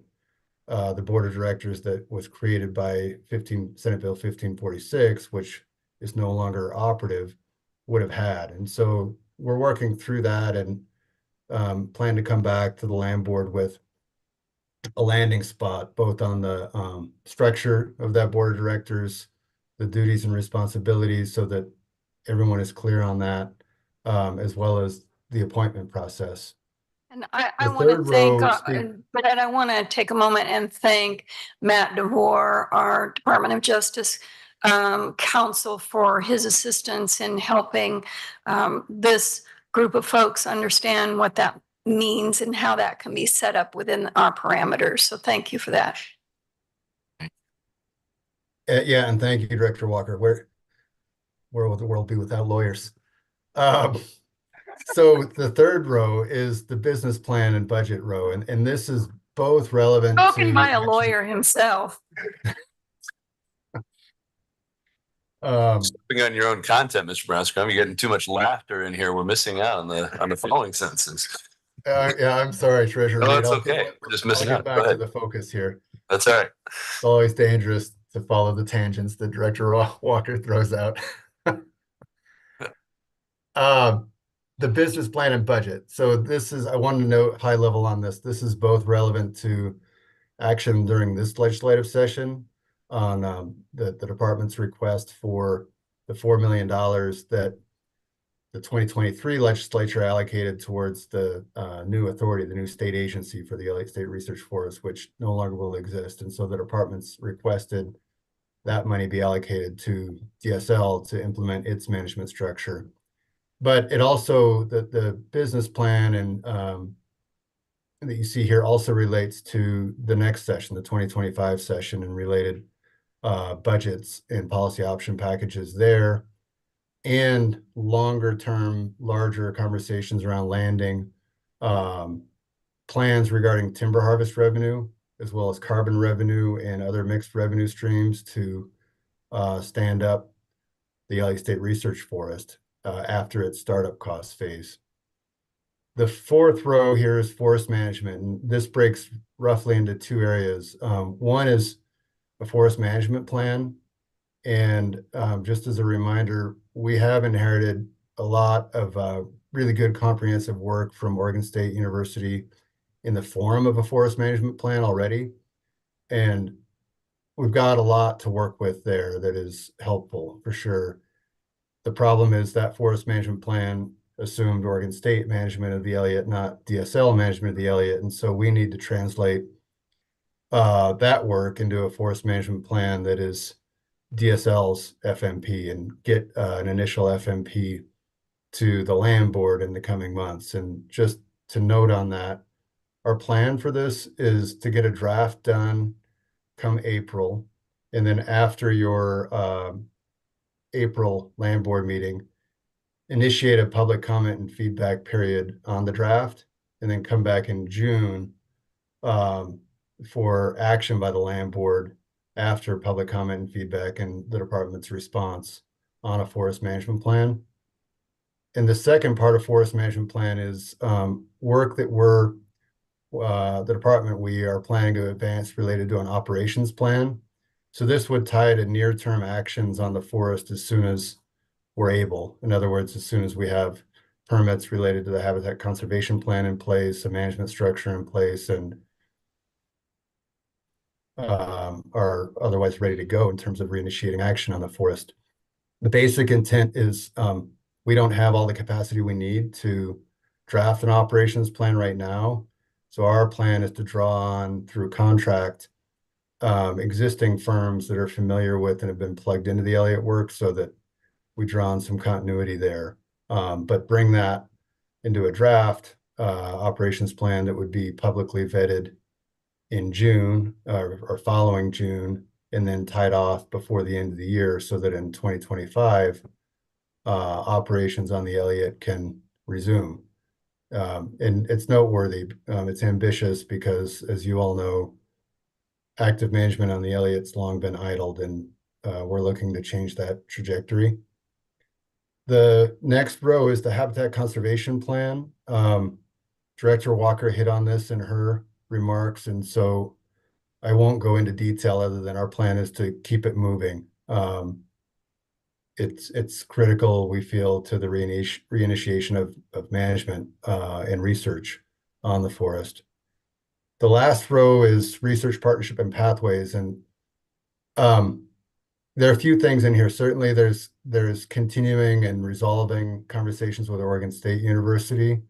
the board of directors that was created by Senate Bill 1546, which is no longer operative, would have had. And so we're working through that and plan to come back to the land board with a landing spot, both on the structure of that board of directors, the duties and responsibilities, so that everyone is clear on that, as well as the appointment process. And I The want to third thank, row but I want to take a moment and thank Matt DeVore, our Department of Justice counsel, for his assistance in helping this group of folks understand what that means and how that can be set up within our parameters. So thank you for that. Yeah, and thank you, Director Walker. Where will the world be without lawyers? So the third row is the business plan and budget row, and this is both relevant Spoken by a to lawyer himself. Stepping on your own content, Mr. Branscombe, you're getting too much laughter in here. We're missing out on the following sentences. Yeah, I'm sorry, Treasurer No, Reed. that's I'll okay. get- We're just I'll missing get out. Go back to ahead. the focus here. That's all right. It's always dangerous to follow the tangents that Director Walker throws out. The business plan and budget. So this is, I wanted to note high level on this. This is both relevant to action during this legislative session on the department's request for the $4 million that the 2023 legislature allocated towards the new authority, the new state agency for the Elliott State Research Forest, which no longer will exist. And so the department's requested that money be allocated to DSL to implement its management structure. But it also, the business plan and that you see here also relates to the next session, the 2025 session, and related budgets and policy option packages there, and longer term, larger conversations around landing, plans regarding timber harvest revenue, as well as carbon revenue and other mixed revenue streams to stand up the Elliott State Research Forest after its startup cost phase. The fourth row here is forest management, and this breaks roughly into two areas. One is a forest management plan. And just as a reminder, we have inherited a lot of really good comprehensive work from Oregon State University in the form of a forest management plan already. And we've got a lot to work with there that is helpful for sure. The problem is that forest management plan assumed Oregon State management of the Elliott, not DSL management of the Elliott. And so we need to translate that work into a forest management plan that is DSL's FMP and get an initial FMP to the land board in the coming months. And just to note on that, our plan for this is to get a draft done come April. And then after your April land board meeting, initiate a public comment and feedback period on the draft, and then come back in June for action by the land board after public comment and feedback and the department's response on a forest management plan. And the second part of forest management plan is work that the department, we are planning to advance related to an operations plan. So this would tie to near-term actions on the forest as soon as we're able. In other words, as soon as we have permits related to the habitat conservation plan in place, a management structure in place, and are otherwise ready to go in terms of reinitiating action on the forest. The basic intent is we don't have all the capacity we need to draft an operations plan right now. So our plan is to draw on through contract existing firms that are familiar with and have been plugged into the Elliott work so that we draw on some continuity there. But bring that into a draft operations plan that would be publicly vetted in June or following June, and then tied off before the end of the year so that in 2025, operations on the Elliott can resume. And it's noteworthy, it's ambitious because, as you all know, active management on the Elliott's long been idled, and we're looking to change that trajectory. The next row is the habitat conservation plan. Director Walker hit on this in her remarks, and so I won't go into detail other than our plan is to keep it moving. It's critical, we feel, to the reinitiation of management and research on the forest. The last row is research, partnership, and pathways, and there are a few things in here. Certainly, there's continuing and resolving conversations with Oregon State University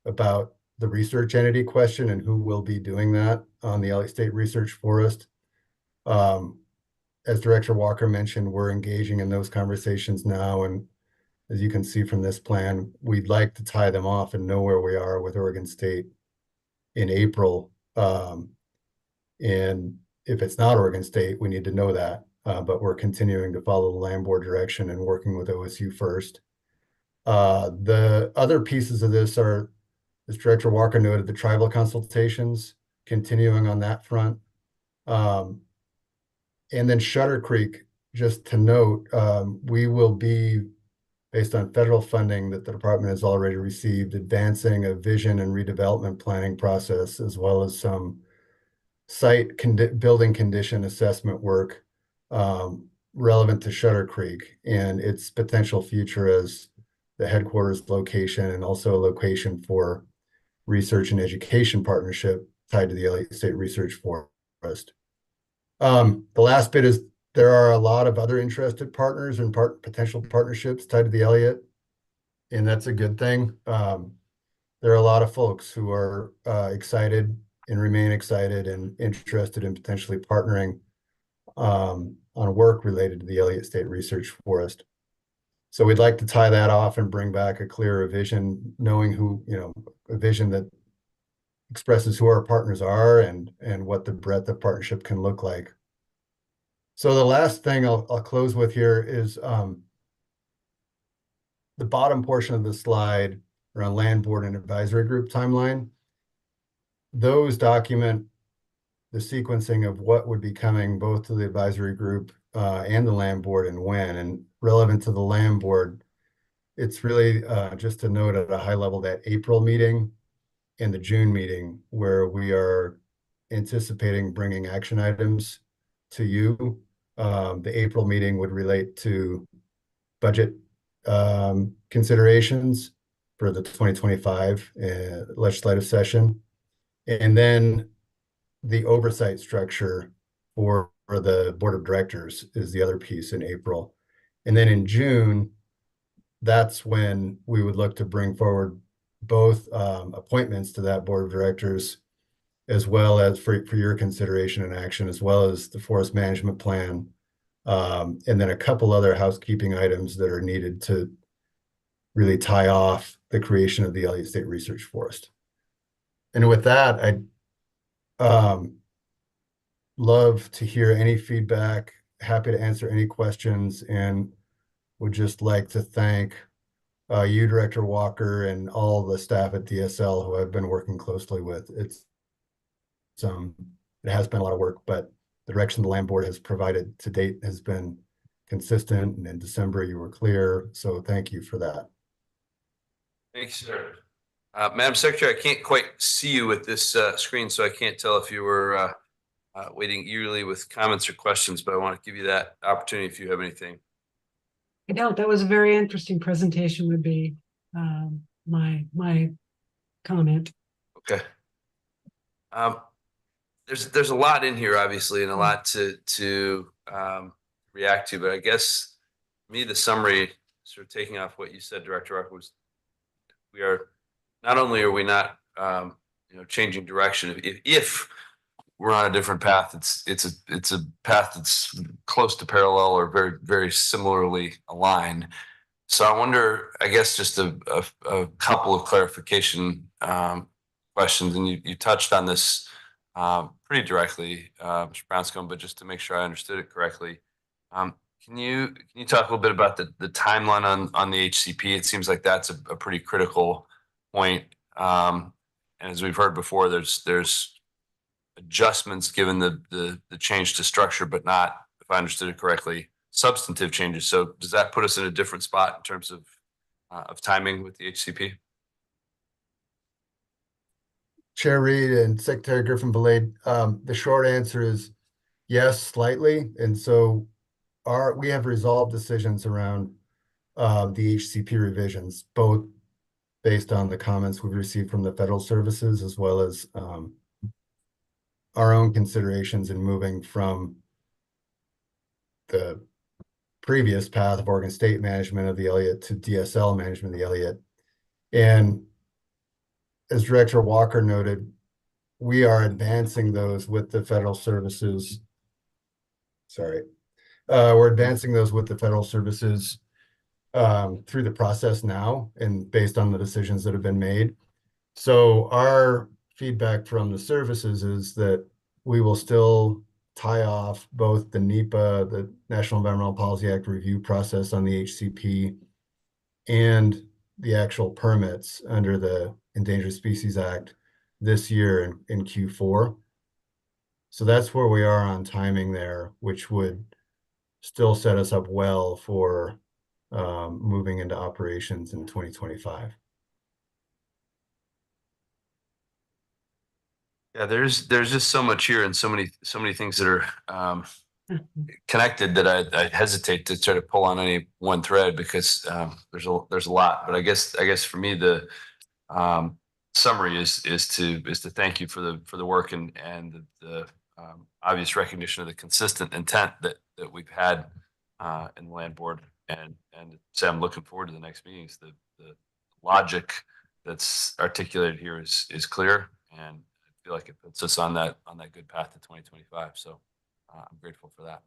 about the research entity question and who will be doing that on the Elliott State Research Forest. As Director Walker mentioned, we're engaging in those conversations now, and as you can see from this plan, we'd like to tie them off and know where we are with Oregon State in April. And if it's not Oregon State, we need to know that. But we're continuing to follow the land board direction and working with OSU first. The other pieces of this are, as Director Walker noted, the tribal consultations, continuing on that front. And then Shutter Creek, just to note, we will be, based on federal funding that the department has already received, advancing a vision and redevelopment planning process, as well as some site building condition assessment work relevant to Shutter Creek and its potential future as the headquarters location, and also a location for research and education partnership tied to the Elliott State Research Forest. The last bit is there are a lot of other interested partners and potential partnerships tied to the Elliott, and that's a good thing. There are a lot of folks who are excited and remain excited and interested in potentially partnering on work related to the Elliott State Research Forest. So we'd like to tie that off and bring back a clearer vision, knowing who, a vision that expresses who our partners are and what the breadth of partnership can look like. So the last thing I'll close with here is the bottom portion of the slide around land board and advisory group timeline. Those document the sequencing of what would be coming both to the advisory group and the land board and when. And relevant to the land board, it's really just to note at a high level that April meeting and the June meeting, where we are anticipating bringing action items to you. The April meeting would relate to budget considerations for the 2025 legislative session. And then the oversight structure for the board of directors is the other piece in April. And then in June, that's when we would look to bring forward both appointments to that board of directors, as well as for your consideration and action, as well as the forest management plan, and then a couple other housekeeping items that are needed to really tie off the creation of the Elliott State Research Forest. And with that, I'd love to hear any feedback, happy to answer any questions, and would just like to thank you, Director Walker, and all the staff at DSL who I've been working closely with. It has been a lot of work, but the direction the land board has provided to date has been consistent, and in December you were clear, so thank you for that. Thanks, sir. Madam Secretary, I can't quite see you with this screen, so I can't tell if you were waiting eagerly with comments or questions, but I want to give you that opportunity if you have anything. I don't. That was a very interesting presentation would be my comment. Okay. There's a lot in here, obviously, and a lot to react to, but I guess me, the summary, sort of taking off what you said, Director Walker, was we are not only are we not changing direction, if we're on a different path, it's a path that's close to parallel or very, very similarly aligned. So I wonder, I guess, just a couple of clarification questions, and you touched on this pretty directly, Mr. Brownstone, but just to make sure I understood it correctly. Can you talk a little bit about the timeline on the HCP? It seems like that's a pretty critical point. And as we've heard before, there's adjustments given the change to structure, but not, if I understood it correctly, substantive changes. So does that put us in a different spot in terms of timing with the HCP? Chair Reed and Secretary Griffin Belade, the short answer is yes, slightly. And so we have resolved decisions around the HCP revisions, both based on the comments we've received from the federal services as well as our own considerations in moving from the previous path of Oregon State management of the Elliott to DSL management of the Elliott. And as Director Walker noted, we are advancing those with the federal services. Sorry. We're advancing those with the federal services through the process now and based on the decisions that have been made. So our feedback from the services is that we will still tie off both the NEPA, the National Environmental Policy Act review process on the HCP, and the actual permits under the Endangered Species Act this year in Q4. So that's where we are on timing there, which would still set us up well for moving into operations in 2025. Yeah, there's just so much here and so many things that are connected that I hesitate to try to pull on any one thread because there's a lot. But I guess for me the summary is to thank you for the work and the obvious recognition of the consistent intent that we've had in the land board and say I'm looking forward to the next meetings. The logic that's articulated here is clear, and I feel like it puts us on that good path to 2025. So I'm grateful for that.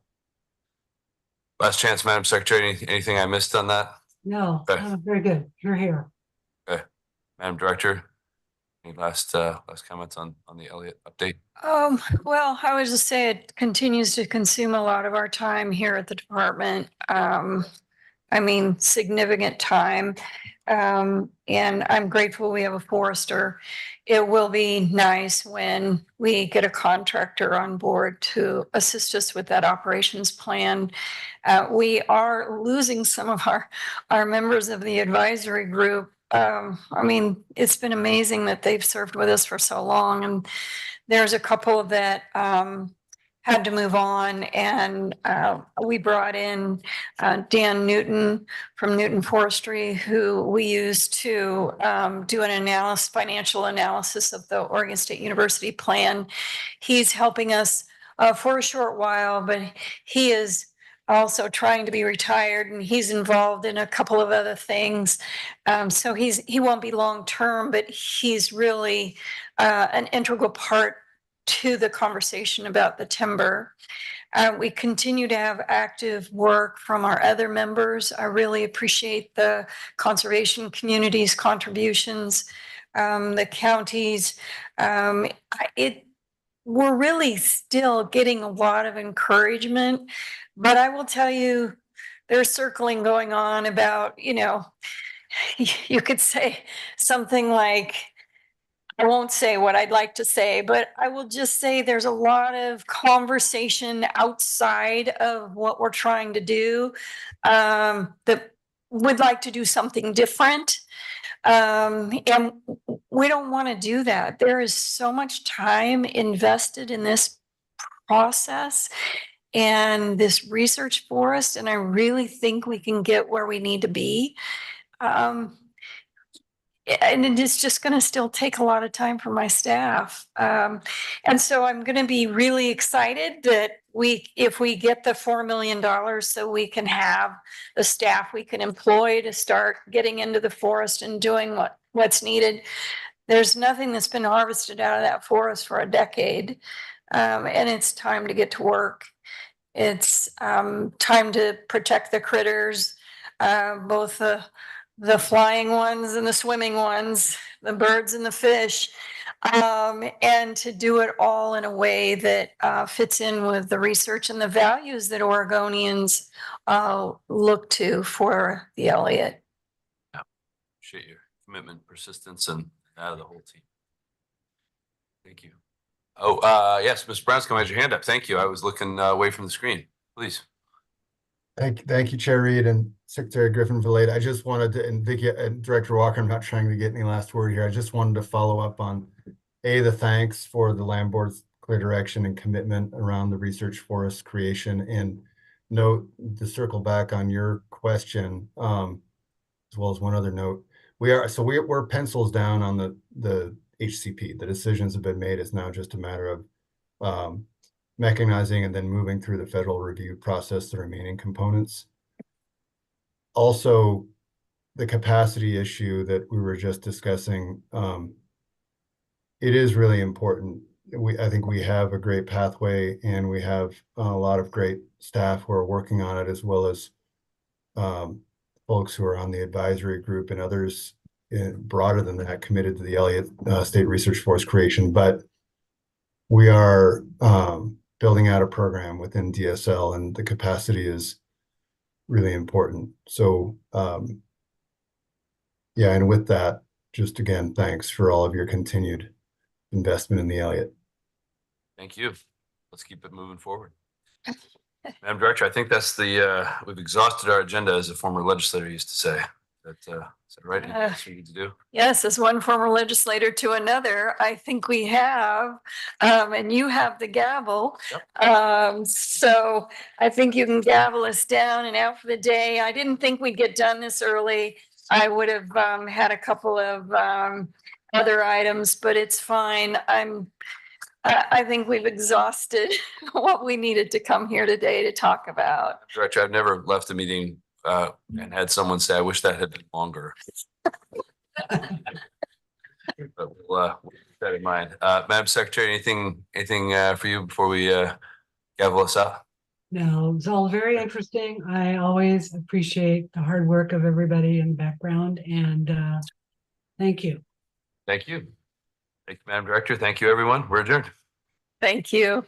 Last chance, Madam Secretary. Anything I missed on that? No, Okay. very good. You're here. Okay, Madam Director. Any last comments on the Elliott update? Well, I would just say it continues to consume a lot of our time here at the department. I mean, significant time. And I'm grateful we have a forester. It will be nice when we get a contractor on board to assist us with that operations plan. We are losing some of our members of the advisory group. I mean, it's been amazing that they've served with us for so long, and there's a couple that had to move on, and we brought in Dan Newton from Newton Forestry, who we used to do an financial analysis of the Oregon State University plan. He's helping us for a short while, but he is also trying to be retired, and he's involved in a couple of other things. So he won't be long term, but he's really an integral part to the conversation about the timber. We continue to have active work from our other members. I really appreciate the conservation community's contributions, the counties. We're really still getting a lot of encouragement, but I will tell you, there's circling going on about, you could say something like, I won't say what I'd like to say, but I will just say there's a lot of conversation outside of what we're trying to do that would like to do something different. And we don't want to do that. There is so much time invested in this process and this research forest, and I really think we can get where we need to be. And it is just going to still take a lot of time for my staff. And so I'm going to be really excited that if we get the $4 million, so we can have the staff we can employ to start getting into the forest and doing what's needed. There's nothing that's been harvested out of that forest for a decade. And it's time to get to work. It's time to protect the critters, both the flying ones and the swimming ones, the birds and the fish, and to do it all in a way that fits in with the research and the values that Oregonians look to for the Elliott. Yeah. Appreciate your commitment, persistence, and that of the whole team. Thank you. Oh, yes, Ms. Branscombe has your hand up. Thank you. I was looking away from the screen. Please. Thank you, Chair Reed and Secretary Griffin Valade. I just wanted to, and Vicki and Director Walker, I'm not trying to get any last word here. I just wanted to follow up on the thanks for the land board's clear direction and commitment around the research forest creation, and note to circle back on your question, as well as one other note. We're pencils down on the HCP. The decisions have been made. It's now just a matter of mechanizing and then moving through the federal review process, the remaining components. Also, the capacity issue that we were just discussing, it is really important. I think we have a great pathway, and we have a lot of great staff who are working on it, as well as folks who are on the advisory group and others broader than that committed to the Elliott State Research Forest creation. But we are building out a program within DSL, and the capacity is really important. So yeah, and with that, just again, thanks for all of your continued investment in the Elliott. Thank you. Let's keep it moving forward. Madam Director, I think that's we've exhausted our agenda, as a former legislator used to say. Is that right? That's what you need to do. Yes, as one former legislator to another, I think we have, and you have the gavel. Yep. So I think you can gavel us down and out for the day. I didn't think we'd get done this early. I would have had a couple of other items, but it's fine. I think we've exhausted what we needed to come here today to talk about. Director, I've never left a meeting and had someone say, I wish that had been longer. But we'll keep that in mind. Madam Secretary, anything for you before we gavel us out? No, it's all very interesting. I always appreciate the hard work of everybody in the background, and thank you. Thank you. Thank you, Madam Director. Thank you, everyone. We're adjourned. Thank you.